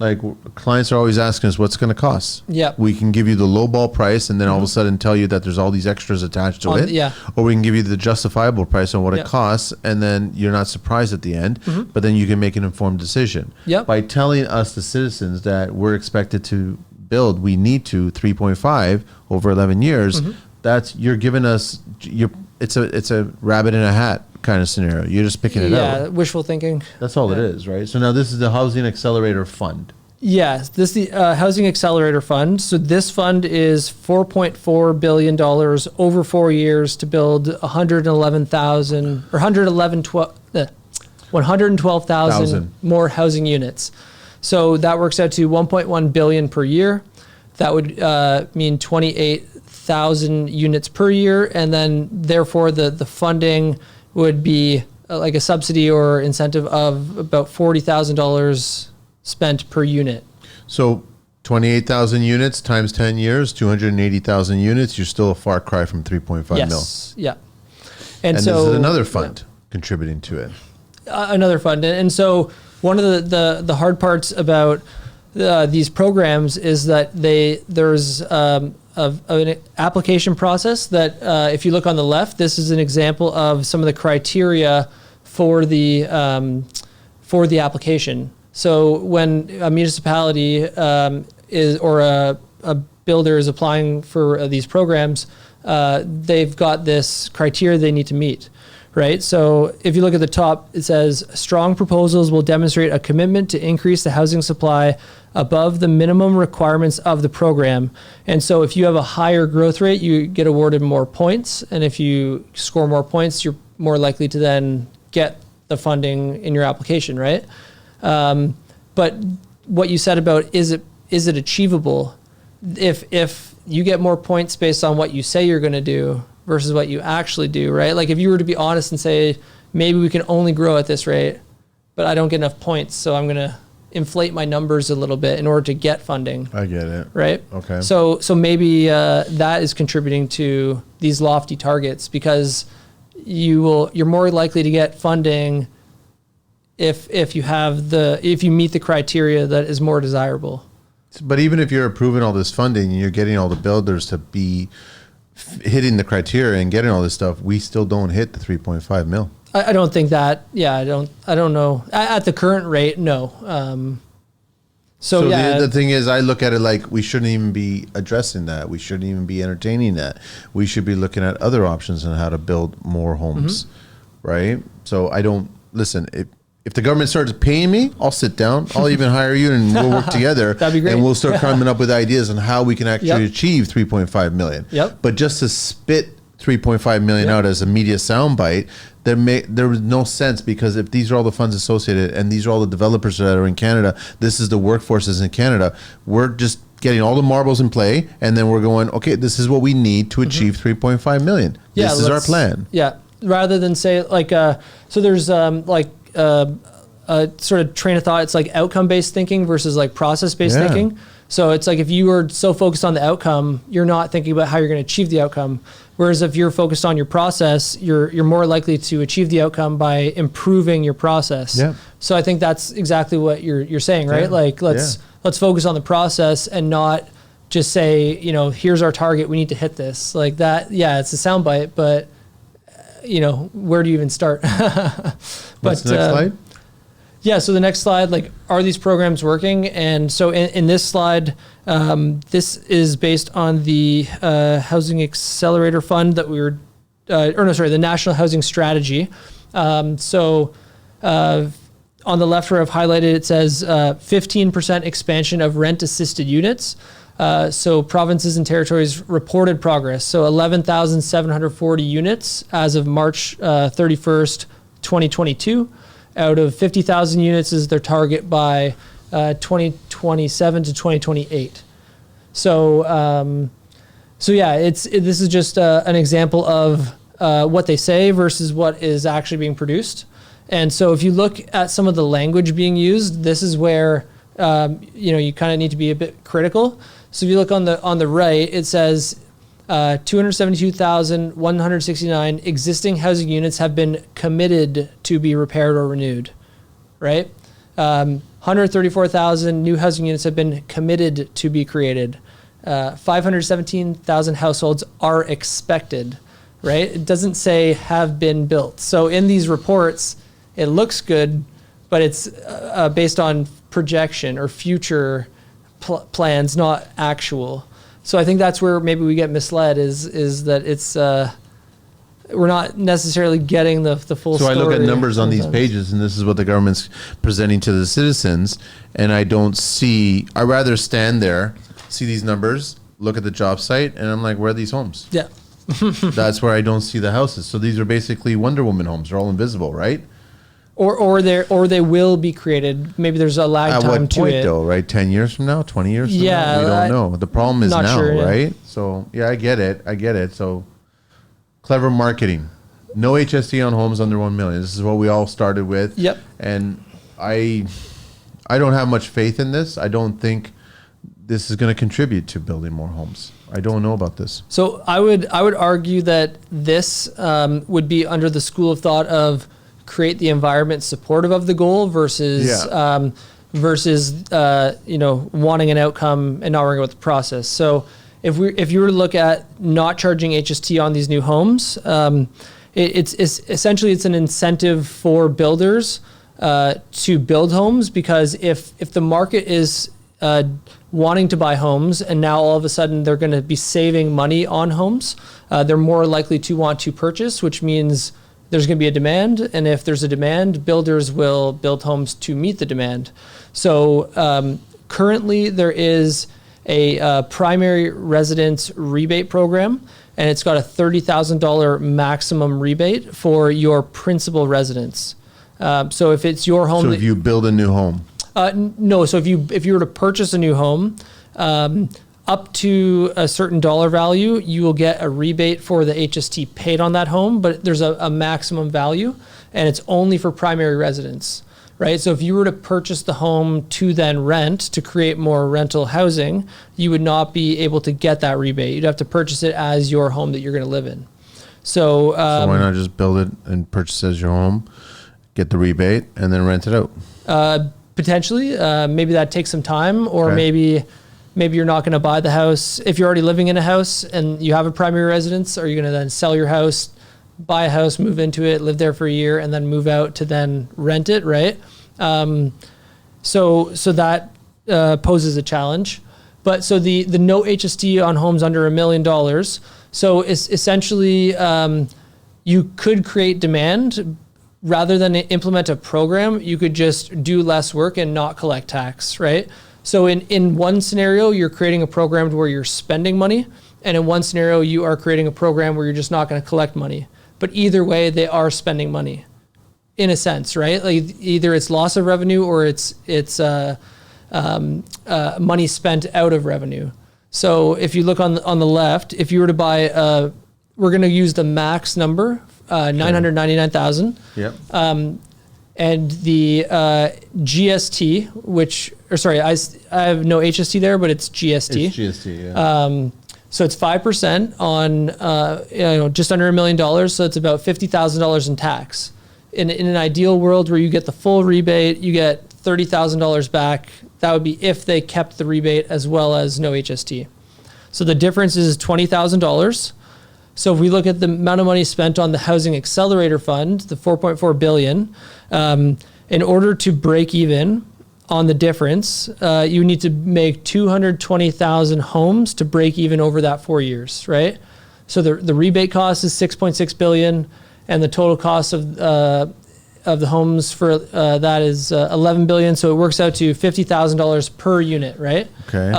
Clients are always asking us, what's going to cost? Yeah. We can give you the low ball price and then all of a sudden tell you that there's all these extras attached to it. Yeah. Or we can give you the justifiable price on what it costs, and then you're not surprised at the end, but then you can make an informed decision. Yep. By telling us, the citizens, that we're expected to build, we need to 3.5 over 11 years, you're giving us, it's a rabbit in a hat kind of scenario. You're just picking it out. Yeah, wishful thinking. That's all it is, right? So now this is the Housing Accelerator Fund. Yes, this is the Housing Accelerator Fund. So this fund is $4.4 billion over 4 years to build 112,000 more housing units. So that works out to 1.1 billion per year. That would mean 28,000 units per year, and then therefore the funding would be like a subsidy or incentive of about $40,000 spent per unit. So 28,000 units times 10 years, 280,000 units, you're still a far cry from 3.5 mil. Yes, yeah. And so this is another fund contributing to it. Another fund. And so one of the hard parts about these programs is that there's an application process that if you look on the left, this is an example of some of the criteria for the application. So when a municipality or a builder is applying for these programs, they've got this criteria they need to meet. Right. So if you look at the top, it says strong proposals will demonstrate a commitment to increase the housing supply above the minimum requirements of the program. And so if you have a higher growth rate, you get awarded more points. And if you score more points, you're more likely to then get the funding in your application. Right. But what you said about is it achievable? If you get more points based on what you say you're going to do versus what you actually do, right? Like if you were to be honest and say, maybe we can only grow at this rate, but I don't get enough points, so I'm going to inflate my numbers a little bit in order to get funding. I get it. Right? Okay. So maybe that is contributing to these lofty targets, because you're more likely to get funding if you meet the criteria that is more desirable. But even if you're approving all this funding and you're getting all the builders to be hitting the criteria and getting all this stuff, we still don't hit the 3.5 mil. I don't think that. Yeah, I don't know. At the current rate, no. So yeah. The thing is, I look at it like we shouldn't even be addressing that. We shouldn't even be entertaining that. We should be looking at other options on how to build more homes, right? So I don't listen. If the government starts paying me, I'll sit down. I'll even hire you, and we'll work together. That'd be great. And we'll start coming up with ideas on how we can actually achieve 3.5 million. Yep. But just to spit 3.5 million out as a media soundbite, there was no sense, because if these are all the funds associated and these are all the developers that are in Canada, this is the workforces in Canada, we're just getting all the marbles in play, and then we're going, okay, this is what we need to achieve 3.5 million. Yeah, this is our plan. Yeah, rather than say like, so there's a sort of train of thought. It's like outcome-based thinking versus like process-based thinking. So it's like if you are so focused on the outcome, you're not thinking about how you're going to achieve the outcome. Whereas if you're focused on your process, you're more likely to achieve the outcome by improving your process. Yeah. So I think that's exactly what you're saying, right? Like let's focus on the process and not just say, you know, here's our target, we need to hit this. Like that, yeah, it's a soundbite, but you know, where do you even start? What's the next slide? Yeah, so the next slide, like, are these programs working? And so in this slide, this is based on the Housing Accelerator Fund that we were, the National Housing Strategy. On the left where I've highlighted, it says 15% expansion of rent-assisted units. So provinces and territories reported progress. So 11,740 units as of March 31st, 2022. Out of 50,000 units is their target by 2027 to 2028. So yeah, this is just an example of what they say versus what is actually being produced. And so if you look at some of the language being used, this is where you kind of need to be a bit critical. So if you look on the right, it says 272,169 existing housing units have been committed to be repaired or renewed, right? 134,000 new housing units have been committed to be created. 517,000 households are expected, right? It doesn't say have been built. So in these reports, it looks good, but it's based on projection or future plans, not actual. So I think that's where maybe we get misled is that it's we're not necessarily getting the full story. So I look at numbers on these pages, and this is what the government's presenting to the citizens, and I'd rather stand there, see these numbers, look at the job site, and I'm like, where are these homes? Yeah. That's where I don't see the houses. So these are basically Wonder Woman homes. They're all invisible, right? Or they will be created. Maybe there's a lag time to it. At what point, though, right? 10 years from now? 20 years from now? We don't know. The problem is now, right? So, yeah, I get it. So, clever marketing. No HST on homes under 1 million. This is what we all started with. Yep. And I don't have much faith in this. I don't think this is going to contribute to building more homes. I don't know about this. So, I would argue that this would be under the school of thought of create the environment supportive of the goal versus wanting an outcome and not worrying about the process. So if you were to look at not charging HST on these new homes, it's essentially an incentive for builders to build homes, because if the market is wanting to buy homes and now all of a sudden they're going to be saving money on homes, they're more likely to want to purchase, which means there's going to be a demand, and if there's a demand, builders will build homes to meet the demand. So currently there is a primary residence rebate program, and it's got a $30,000 maximum rebate for your principal residence. So if it's your home, so if you build a new home, no. So if you were to purchase a new home, up to a certain dollar value, you will get a rebate for the HST paid on that home, but there's a maximum value, and it's only for primary residence, right? So if you were to purchase the home to then rent to create more rental housing, you would not be able to get that rebate. You'd have to purchase it as your home that you're going to live in. So why not just build it and purchase it as your home, get the rebate, and then rent it out? Potentially. Maybe that takes some time, or maybe you're not going to buy the house. If you're already living in a house and you have a primary residence, are you going to then sell your house, buy a house, move into it, live there for a year, and then move out to then rent it, right? So that poses a challenge. But so the no HST on homes under $1 million. So it's essentially you could create demand. Rather than implement a program, you could just do less work and not collect tax, right? So in one scenario, you're creating a program where you're spending money, And in one scenario, you are creating a program where you're just not going to collect money. But either way, they are spending money, in a sense, right? Like either it's loss of revenue or it's money spent out of revenue. So if you look on the left, if you were to buy, we're going to use the max number, 999,000. Yep. And the GST, I have no HST there, but it's GST. It's GST, yeah. So it's 5% on just under $1 million. So it's about $50,000 in tax. In an ideal world where you get the full rebate, you get $30,000 back. That would be if they kept the rebate as well as no HST. So the difference is $20,000. So if we look at the amount of money spent on the Housing Accelerator Fund, the $4.4 billion, in order to break even on the difference, you need to make 220,000 homes to break even over that 4 years, right? So the rebate cost is $6.6 billion, and the total cost of the homes for that is $11 billion. So it works out to $50,000 per unit, right? Okay.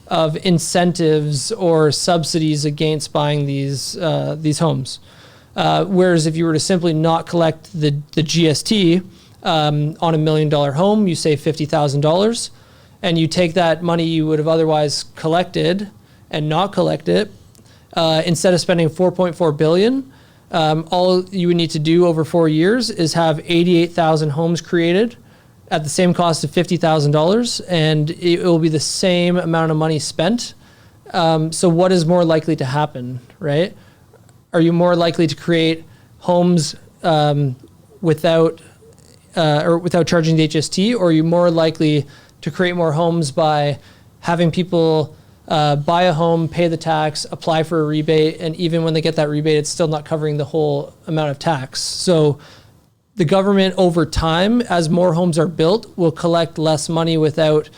Of incentives or subsidies against buying these homes. Whereas if you were to simply not collect the GST on $1 million home, you save $50,000, and you take that money you would have otherwise collected and not collect it. Instead of spending $4.4 billion, all you would need to do over 4 years is have 88,000 homes created at the same cost of $50,000, and it will be the same amount of money spent. So what is more likely to happen, right? Are you more likely to create homes without charging the HST, or are you more likely to create more homes by having people buy a home, pay the tax, apply for a rebate, and even when they get that rebate, it's still not covering the whole amount of tax? So the government over time, as more homes are built, will collect less money without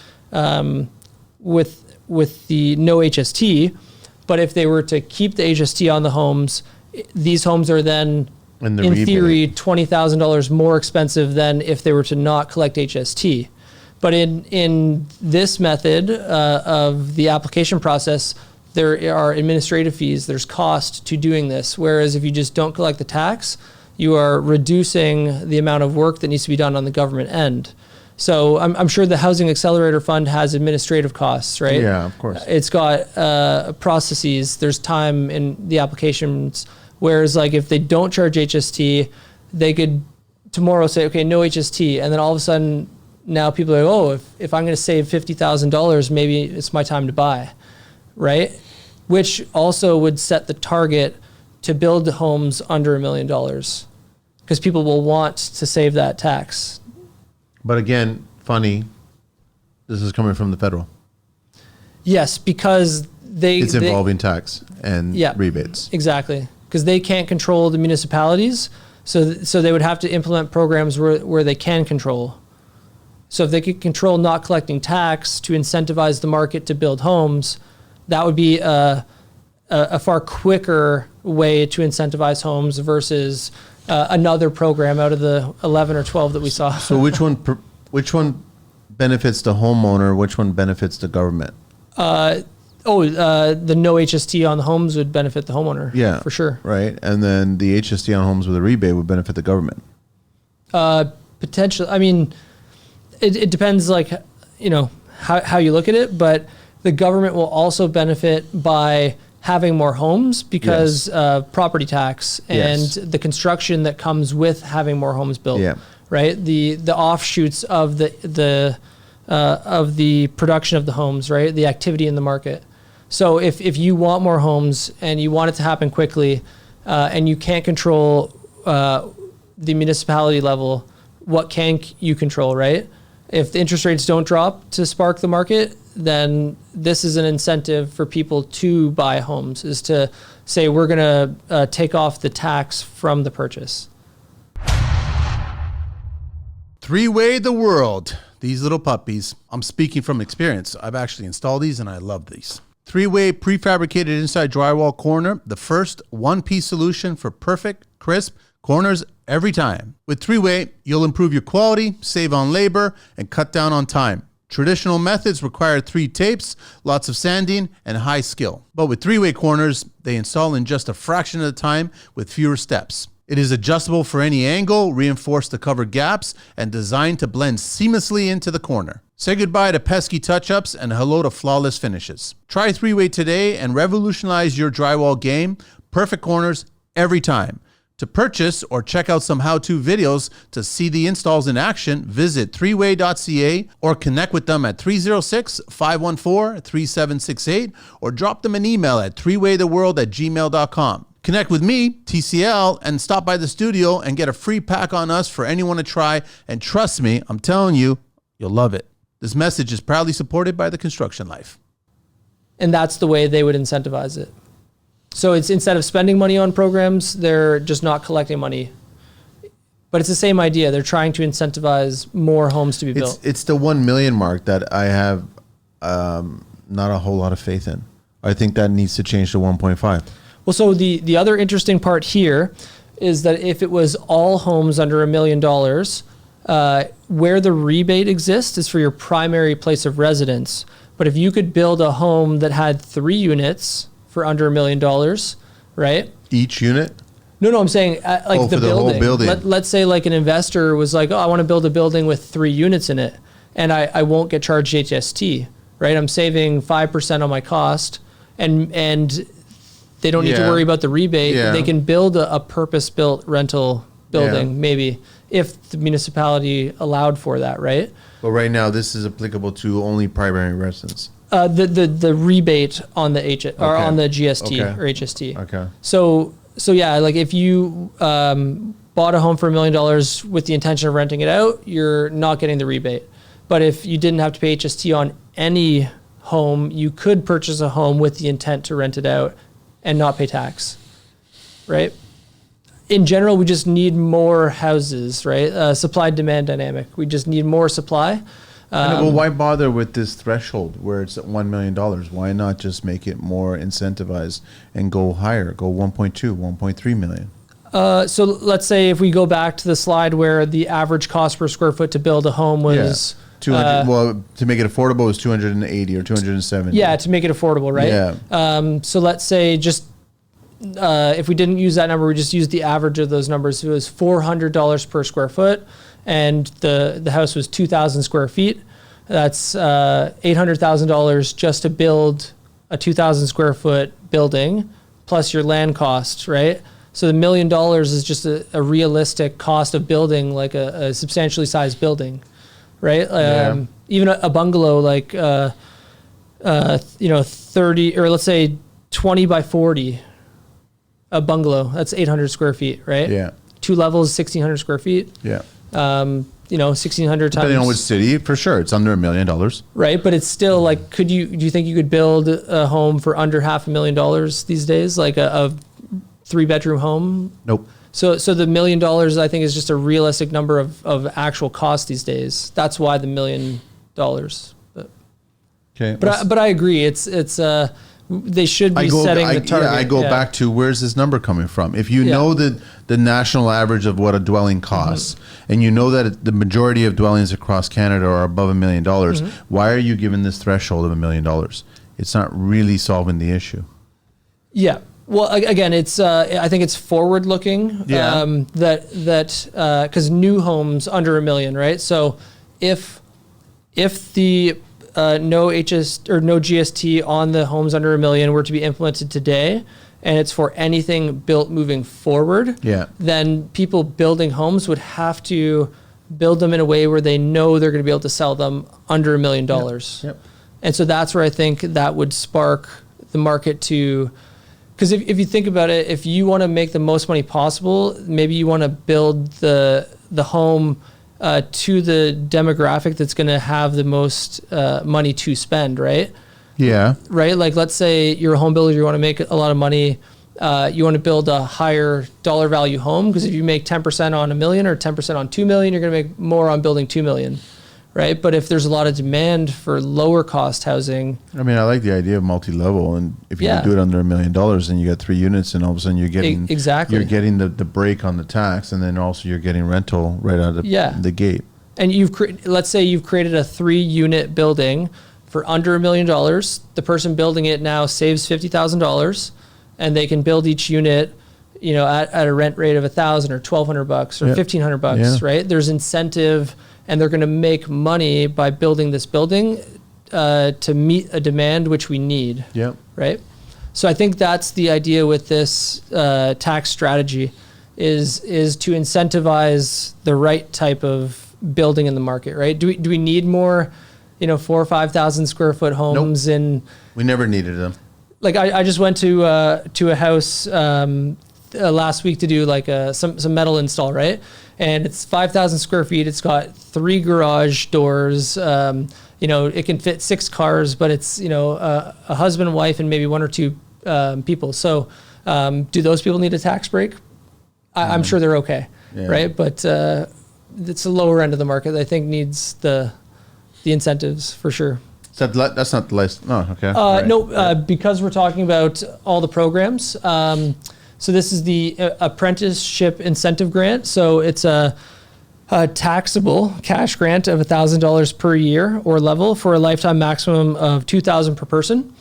with the no HST. But if they were to keep the HST on the homes, these homes are then, in theory, $20,000 more expensive than if they were to not collect HST. But in this method of the application process, there are administrative fees, there's cost to doing this. Whereas if you just don't collect the tax, you are reducing the amount of work that needs to be done on the government end. So I'm sure the Housing Accelerator Fund has administrative costs, right? Yeah, of course. It's got processes, there's time in the applications. Whereas like if they don't charge HST, they could tomorrow say, okay, no HST. And then all of a sudden now people are like, oh, if I'm going to save $50,000, maybe it's my time to buy, right? Which also would set the target to build homes under $1 million, because people will want to save that tax. But again, funny, this is coming from the federal. Yes, because it's involving tax and rebates. Exactly, because they can't control the municipalities, so they would have to implement programs where they can control. So if they could control not collecting tax to incentivize the market to build homes, that would be a far quicker way to incentivize homes versus another program out of the 11 or 12 that we saw. So which one benefits the homeowner? Which one benefits the government? The no HST on the homes would benefit the homeowner. Yeah, for sure. Right, and then the HST on homes with a rebate would benefit the government. Potentially, I mean, it depends, like, how you look at it, but the government will also benefit by having more homes because property tax and the construction that comes with having more homes built. Yeah. Right. The offshoots of the production of the homes, right? The activity in the market. So if you want more homes and you want it to happen quickly, and you can't control the municipality level, what can you control, right? If the interest rates don't drop to spark the market, then this is an incentive for people to buy homes, is to say we're going to take off the tax from the purchase. Three-way the world. These little puppies. I'm speaking from experience. I've actually installed these and I love these. Three-way prefabricated inside drywall corner. The first one-piece solution for perfect, crisp corners every time. With three-way, you'll improve your quality, save on labor, and cut down on time. Traditional methods require 3 tapes, lots of sanding, and high skill. But with 3-way corners, they install in just a fraction of the time with fewer steps. It is adjustable for any angle, reinforced to cover gaps, and designed to blend seamlessly into the corner. Say goodbye to pesky touch-ups and hello to flawless finishes. Try 3-way today and revolutionize your drywall game. Perfect corners every time. To purchase or check out some how-to videos to see the installs in action, visit 3way.ca or connect with them at 306-514-3768 or drop them an email at 3waytheworld@gmail.com. Connect with me, TCL, and stop by the studio and get a free pack on us for anyone to try. And trust me, I'm telling you, you'll love it. This message is proudly supported by the Construction Life. And that's the way they would incentivize it. So it's instead of spending money on programs, they're just not collecting money. But it's the same idea. They're trying to incentivize more homes to be built. It's the 1 million mark that I have not a whole lot of faith in. I think that needs to change to 1.5. Well, so the other interesting part here is that if it was all homes under $1 million, where the rebate exists is for your primary place of residence. But if you could build a home that had 3 units for under $1 million, right? Each unit? No, I'm saying like the building. Whole building. Let's say like an investor was like, oh, I want to build a building with 3 units in it, and I won't get charged HST, right? I'm saving 5% on my cost, and they don't need to worry about the rebate. Yeah. They can build a purpose-built rental building, maybe, if the municipality allowed for that, right? But right now, this is applicable to only primary residents. The rebate on the or on the GST or HST. Okay. So yeah, like if you bought a home for $1 million with the intention of renting it out, you're not getting the rebate. But if you didn't have to pay HST on any home, you could purchase a home with the intent to rent it out and not pay tax, right? In general, we just need more houses, right? Supply-demand dynamic. We just need more supply. Well, why bother with this threshold where it's at $1 million? Why not just make it more incentivized and go higher, go 1.2, 1.3 million? So let's say if we go back to the slide where the average cost per square foot to build a home was... 200. Well, to make it affordable, it was 280 or 270. Yeah, to make it affordable, right? Yeah. So let's say just if we didn't use that number, we just used the average of those numbers. It was $400 per square foot, and the house was 2,000 square feet. That's $800,000 just to build a 2,000 square foot building, plus your land costs, right? So the $1 million is just a realistic cost of building like a substantially sized building, right? Even a bungalow, like 30 or let's say 20 by 40, a bungalow, that's 800 square feet, right? Yeah. 2 levels, 1,600 square feet. Yeah. 1,600 times. Depending on which city, for sure, it's under $1 million. Right, but it's still like, do you think you could build a home for under $500,000 these days, like a 3-bedroom home? Nope. So the $1 million, I think, is just a realistic number of actual cost these days. That's why the $1 million. Okay. But I agree. It's they should be setting the target. I go back to, where's this number coming from? If you know the national average of what a dwelling costs, and you know that the majority of dwellings across Canada are above $1 million, why are you given this threshold of $1 million? It's not really solving the issue. Yeah. Well, again, it's I think it's forward looking. Yeah. That because new homes under $1 million, right? So if the no HS or no GST on the homes under $1 million were to be implemented today, and it's for anything built moving forward, then people building homes would have to build them in a way where they know they're going to be able to sell them under $1 million. Yep. And so that's where I think that would spark the market to, because if you think about it, if you want to make the most money possible, maybe you want to build the home to the demographic that's going to have the most money to spend, right? Yeah. Right? Like, let's say you're a home builder, you want to make a lot of money, you want to build a higher dollar value home, because if you make 10% on $1 million or 10% on $2 million, you're going to make more on building $2 million, right? But if there's a lot of demand for lower cost housing. I mean, I like the idea of multi-level, and if you do it under $1 million and you got 3 units, and all of a sudden you're getting you're getting the break on the tax, and then also you're getting rental right out of the gate. and let's say you've created a 3-unit building for under $1 million. The person building it now saves $50,000, and they can build each unit, at a rent rate of $1,000 or $1,200 or $1,500, right? There's incentive, and they're going to make money by building this building to meet a demand which we need. Right. So I think that's the idea with this tax strategy is to incentivize the right type of building in the market, right? Do we need more, 4,000 or 5,000 square foot homes? Nope. We never needed them. Like I just went to a house last week to do like some metal install, right? And it's 5,000 square feet. It's got 3 garage doors. It can fit 6 cars, but it's a husband and wife and maybe 1 or 2 people. So do those people need a tax break? I'm sure they're okay, right? But it's the lower end of the market that I think needs the incentives for sure. So that's not the list. Oh, okay. No, because we're talking about all the programs. So this is the apprenticeship incentive grant. So it's a taxable cash grant of $1,000 per year or level for a lifetime maximum of $2,000 per person.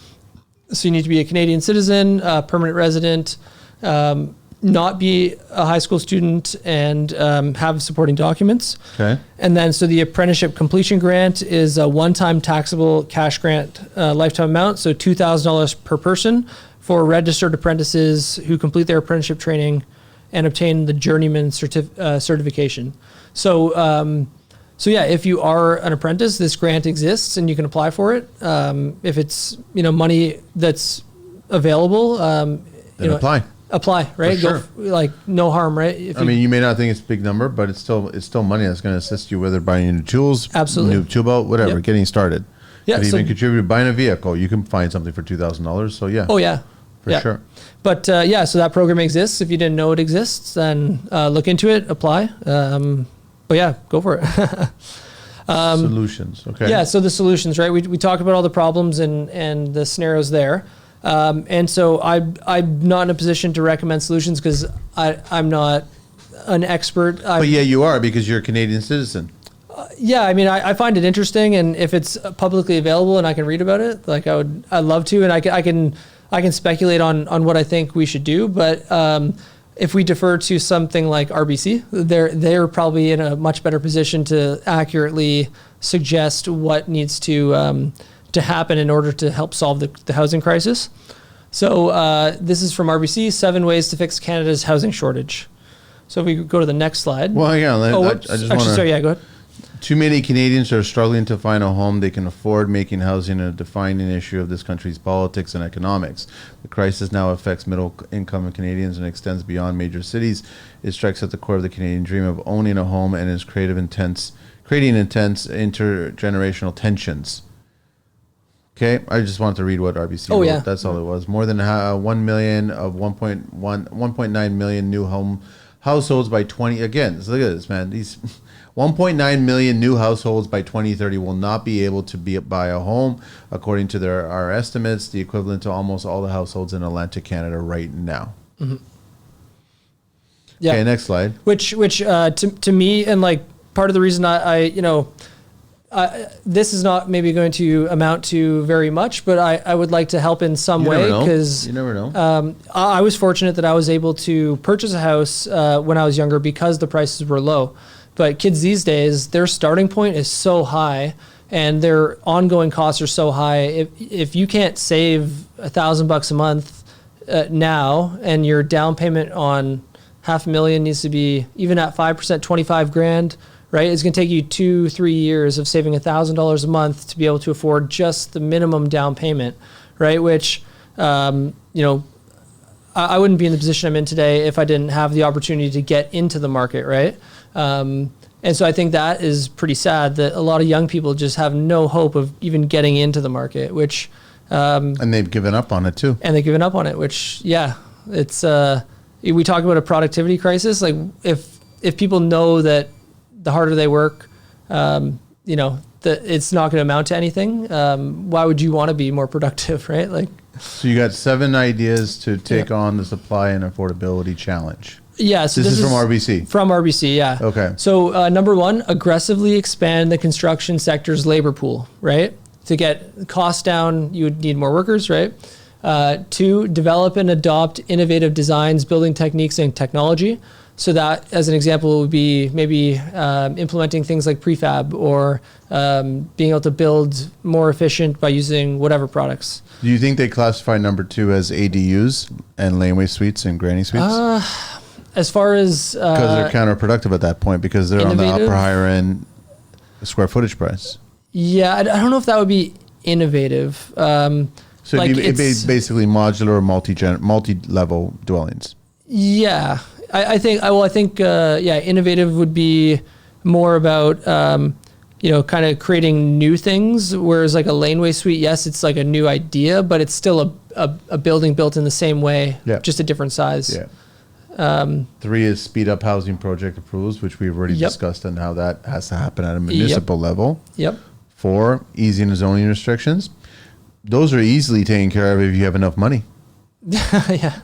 So you need to be a Canadian citizen, permanent resident, not be a high school student, and have supporting documents. Okay. And then, so the apprenticeship completion grant is a one-time taxable cash grant lifetime amount, so $2,000 per person for registered apprentices who complete their apprenticeship training and obtain the journeyman certification. So, yeah, if you are an apprentice, this grant exists and you can apply for it. If it's money that's available, apply, right? For sure. Go, no harm, right? You may not think it's a big number, but it's still money that's going to assist you, whether buying new tools, absolutely, new tool belt, whatever, getting started. Yeah, could even contribute to buying a vehicle. You can find something for $2,000. So yeah. Oh yeah. For sure. But so that program exists. If you didn't know it exists, then look into it, apply. But yeah, go for it. Solutions. Okay. Yeah. So the solutions, right? We talk about all the problems and the scenarios there. And so I'm not in a position to recommend solutions because I'm not an expert. But yeah, you are, because you're a Canadian citizen. I find it interesting, and if it's publicly available and I can read about it, I'd love to, and I can speculate on what I think we should do. But if we defer to something like RBC, they're probably in a much better position to accurately suggest what needs to happen in order to help solve the housing crisis. So this is from RBC, 7 ways to fix Canada's housing shortage. So if we go to the next slide. Well, yeah, I just want to... Sorry, yeah, go ahead. Too many Canadians are struggling to find a home they can afford, making housing a defining issue of this country's politics and economics. The crisis now affects middle-income Canadians and extends beyond major cities. It strikes at the core of the Canadian dream of owning a home and is creating intense intergenerational tensions. Okay, I just wanted to read what RBC wrote. Yeah. That's all it was. More than 1 million of 1.9 million new households by 20. Again, so look at this, man. These 1.9 million new households by 2030 will not be able to buy a home, according to our estimates, the equivalent to almost all the households in Atlantic Canada right now. Mm-hmm. Yeah. Okay, next slide. Which to me, and part of the reason this is not maybe going to amount to very much, but I would like to help in some way, because you never know. I was fortunate that I was able to purchase a house when I was younger because the prices were low. But kids these days, their starting point is so high and their ongoing costs are so high. If you can't save $1,000 a month now, and your down payment on $500,000 needs to be, even at 5%, $25,000, right? It's going to take you 2-3 years of saving $1,000 a month to be able to afford just the minimum down payment, right? Which, I wouldn't be in the position I'm in today if I didn't have the opportunity to get into the market, right? And so I think that is pretty sad that a lot of young people just have no hope of even getting into the market, which... and they've given up on it too. And they've given up on it, which, it's... we talk about a productivity crisis. If people know that the harder they work, that it's not going to amount to anything, why would you want to be more productive, right? So you got 7 ideas to take on the supply and affordability challenge. Yeah, so this is from RBC. From RBC, yeah. Okay. So number one, aggressively expand the construction sector's labor pool, right? To get costs down, you would need more workers, right? Two, develop and adopt innovative designs, building techniques, and technology. So that, as an example, would be maybe implementing things like prefab or being able to build more efficient by using whatever products. Do you think they classify number 2 as ADUs and laneway suites and granny suites? As far as... Because they're counterproductive at that point because they're innovative? on the upper higher end square footage price. Yeah, I don't know if that would be innovative. So like it'd be basically modular or multi-level dwellings. Yeah, I think innovative would be more about kind of creating new things. Whereas like a laneway suite, yes, it's like a new idea, but it's still a building built in the same way, just a different size. Yeah. 3 is speed up housing project approvals, which we've already discussed, and how that has to happen at a municipal level. Yep. 4, easing zoning restrictions. Those are easily taken care of if you have enough money. Yeah.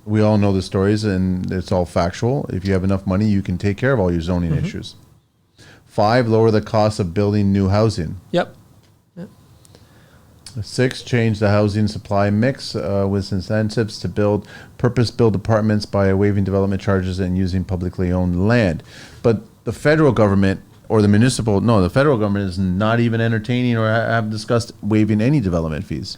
We all know the stories, and it's all factual. If you have enough money, you can take care of all your zoning issues. 5, lower the cost of building new housing. Yep. 6, change the housing supply mix with incentives to purpose-built apartments by waiving development charges and using publicly owned land. But the federal government or the federal government is not even entertaining or have discussed waiving any development fees.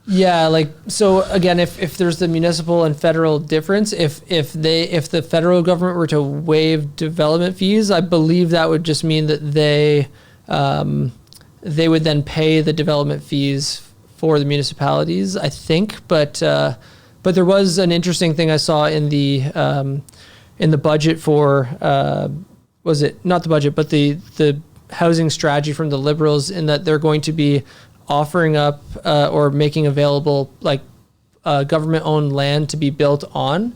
Yeah, like, so again, if there's the municipal and federal difference, if the federal government were to waive development fees, I believe that would just mean that they would then pay the development fees for the municipalities, I think. But there was an interesting thing I saw in the budget for was it not the budget, but the housing strategy from the Liberals, in that they're going to be offering up or making available like government-owned land to be built on.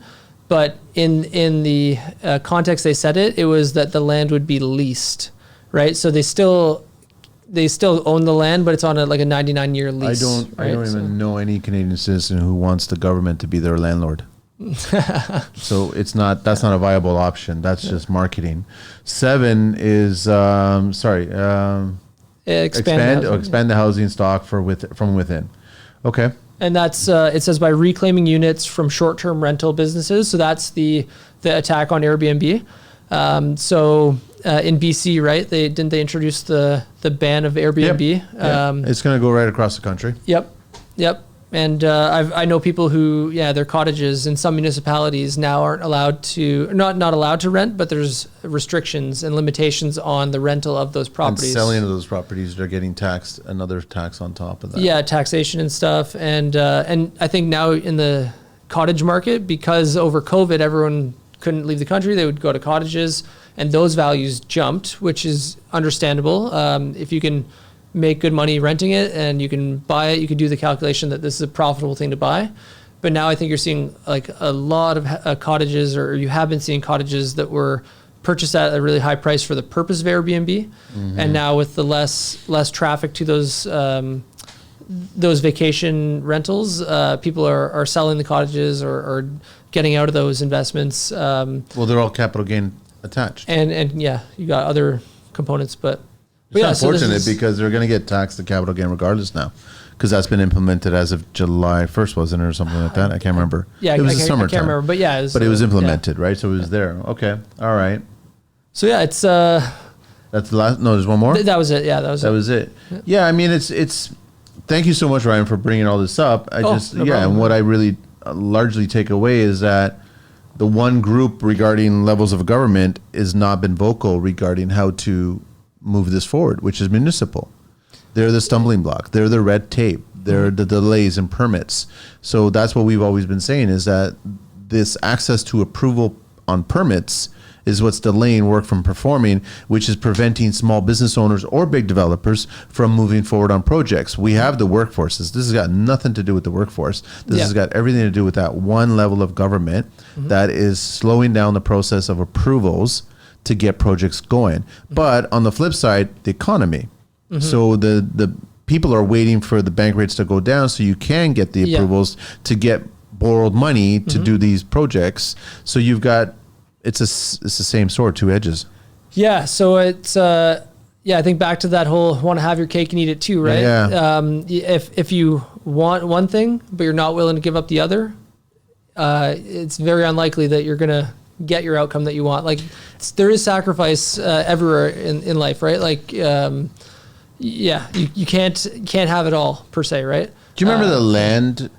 But in the context they said it was that the land would be leased, right? So they still own the land, but it's on a 99-year lease. I don't even know any Canadian citizen who wants the government to be their landlord. So that's not a viable option. That's just marketing. 7 is expand the housing stock from within. Okay. And that's it says by reclaiming units from short-term rental businesses. So that's the attack on Airbnb. In BC, right? They introduce the ban of Airbnb. Yep. It's going to go right across the country. Yep. And I know people who, their cottages in some municipalities now aren't allowed to, not allowed to rent, but there's restrictions and limitations on the rental of those properties. And selling of those properties, they're getting taxed, another tax on top of that. Yeah, taxation and stuff. And I think now in the cottage market, because over COVID, everyone couldn't leave the country, they would go to cottages, and those values jumped, which is understandable. If you can make good money renting it and you can buy it, you can do the calculation that this is a profitable thing to buy. But now I think you're seeing like a lot of cottages, or you have been seeing cottages that were purchased at a really high price for the purpose of Airbnb. And now with the less traffic to those vacation rentals, people are selling the cottages or getting out of those investments. Well, they're all capital gain attached. And yeah, you got other components, but it's unfortunate because they're going to get taxed the capital gain regardless now, because that's been implemented as of July 1st, wasn't it, or something like that? I can't remember. Yeah, it was I can't remember, but yeah. It was implemented, right? So it was there. Okay. All right. So yeah, it's... That's the last... No, there's one more? That was it. Yeah, that was it. Yeah, I mean, it's... Thank you so much, Ryan, for bringing all this up. No problem. And what I really largely take away is that the one group regarding levels of government has not been vocal regarding how to move this forward, which is municipal. They're the stumbling block. They're the red tape. They're the delays in permits. So that's what we've always been saying, is that this access to approval on permits is what's delaying work from performing, which is preventing small business owners or big developers from moving forward on projects. We have the workforces. This has got nothing to do with the workforce. This has got everything to do with that one level of government that is slowing down the process of approvals to get projects going. But on the flip side, the economy. So the people are waiting for the bank rates to go down so you can get the approvals to get borrowed money to do these projects. So you've got, it's the same sword, two edges. Yeah. So it's, I think back to that whole want to have your cake and eat it too, right? Yeah. If you want one thing, but you're not willing to give up the other, it's very unlikely that you're going to get your outcome that you want. Like there is sacrifice everywhere in life, right? Like, you can't have it all per se, right? Do you remember the land,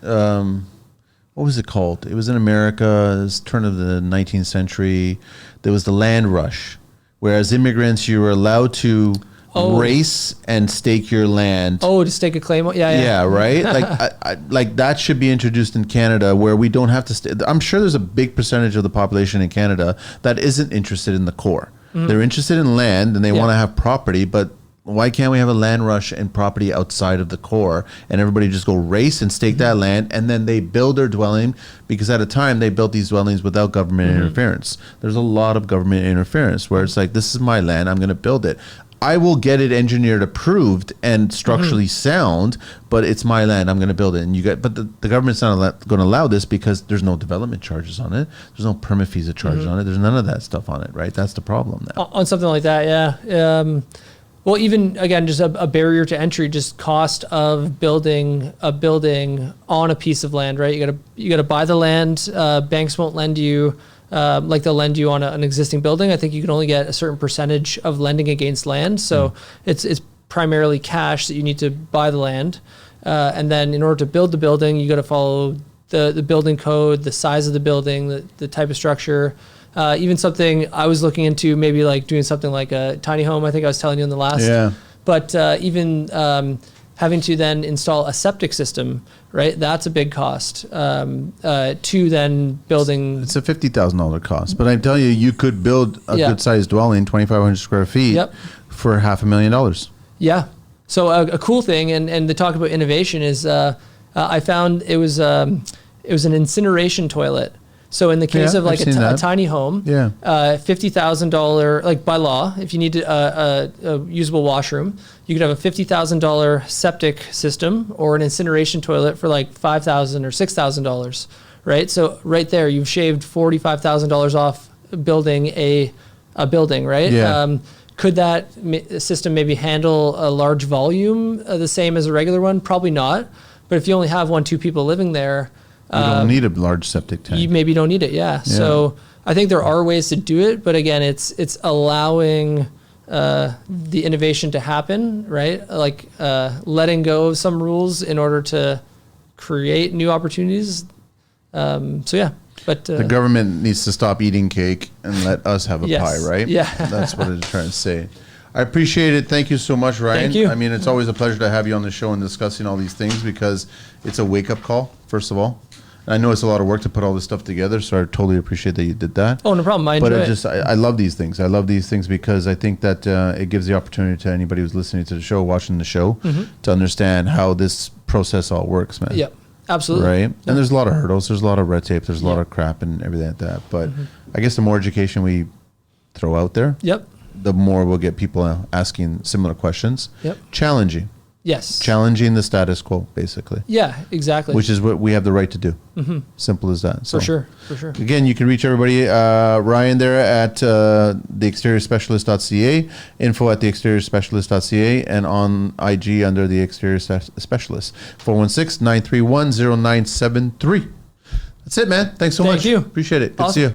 what was it called? It was in America, it was turn of the 19th century. There was the land rush, whereas immigrants, you were allowed to race and stake your land. Oh, to stake a claim? Yeah, right? Like like that should be introduced in Canada, where we don't have to I'm sure there's a big percentage of the population in Canada that isn't interested in the core. They're interested in land and they want to have property, but why can't we have a land rush and property outside of the core and everybody just go race and stake that land, and then they build their dwelling? Because at a time they built these dwellings without government interference. There's a lot of government interference where it's like, this is my land, I'm going to build it. I will get it engineered, approved, and structurally sound, but it's my land, I'm going to build it. And but the government's not going to allow this because there's no development charges on it. There's no permit fees charges on it. There's none of that stuff on it, right? That's the problem now. On something like that, yeah. Well, even again, just a barrier to entry, just cost of building a building on a piece of land, right? You gotta buy the land. Banks won't lend you like they'll lend you on an existing building. I think you can only get a certain percentage of lending against land, so it's primarily cash that you need to buy the land, and then in order to build the building, you got to follow the building code, the size of the building, the type of structure. Even something I was looking into, maybe like doing something like a tiny home. I think I was telling you in the last. Yeah. But even having to then install a septic system, right? That's a big cost. To then building. It's a $50,000 cost, but I tell you, you could build a good sized dwelling, 2,500 square feet, for $500,000. Yeah. So a cool thing, and the talk about innovation is, I found it was an incineration toilet. So in the case of like a tiny home, $50,000, like by law, if you need a usable washroom, you could have a $50,000 septic system or an incineration toilet for like $5,000 or $6,000, right? So right there, you've shaved $45,000 off building a building, right? Yeah. Could that system maybe handle a large volume the same as a regular one? Probably not. But if you only have 1-2 people living there, you don't need a large septic tank. You maybe don't need it, yeah. So I think there are ways to do it, but again, it's allowing the innovation to happen, right? Like letting go of some rules in order to create new opportunities. But the government needs to stop eating cake and let us have a pie, right? Yeah. That's what I'm trying to say. I appreciate it. Thank you so much, Ryan. Thank you. I mean, it's always a pleasure to have you on the show and discussing all these things, because it's a wake-up call, first of all. I know it's a lot of work to put all this stuff together, so I totally appreciate that you did that. Oh, no problem. I enjoy it. I love these things. I love these things because I think that it gives the opportunity to anybody who's listening to the show, watching the show, to understand how this process all works, man. Yeah, absolutely. Right? And there's a lot of hurdles. There's a lot of red tape. There's a lot of crap and everything like that. But I guess the more education we throw out there, the more we'll get people asking similar questions. Challenging. Yes. Challenging the status quo, basically. Yeah, exactly. Which is what we have the right to do. Simple as that. So, for sure. Again, you can reach everybody, Ryan there at theexteriorspecialist.ca, info@theexteriorspecialist.ca, and on IG under the Exterior Specialist, 416-931-0973. That's it, man. Thanks so much. Thank you. Appreciate it. Good to Awesome. see you.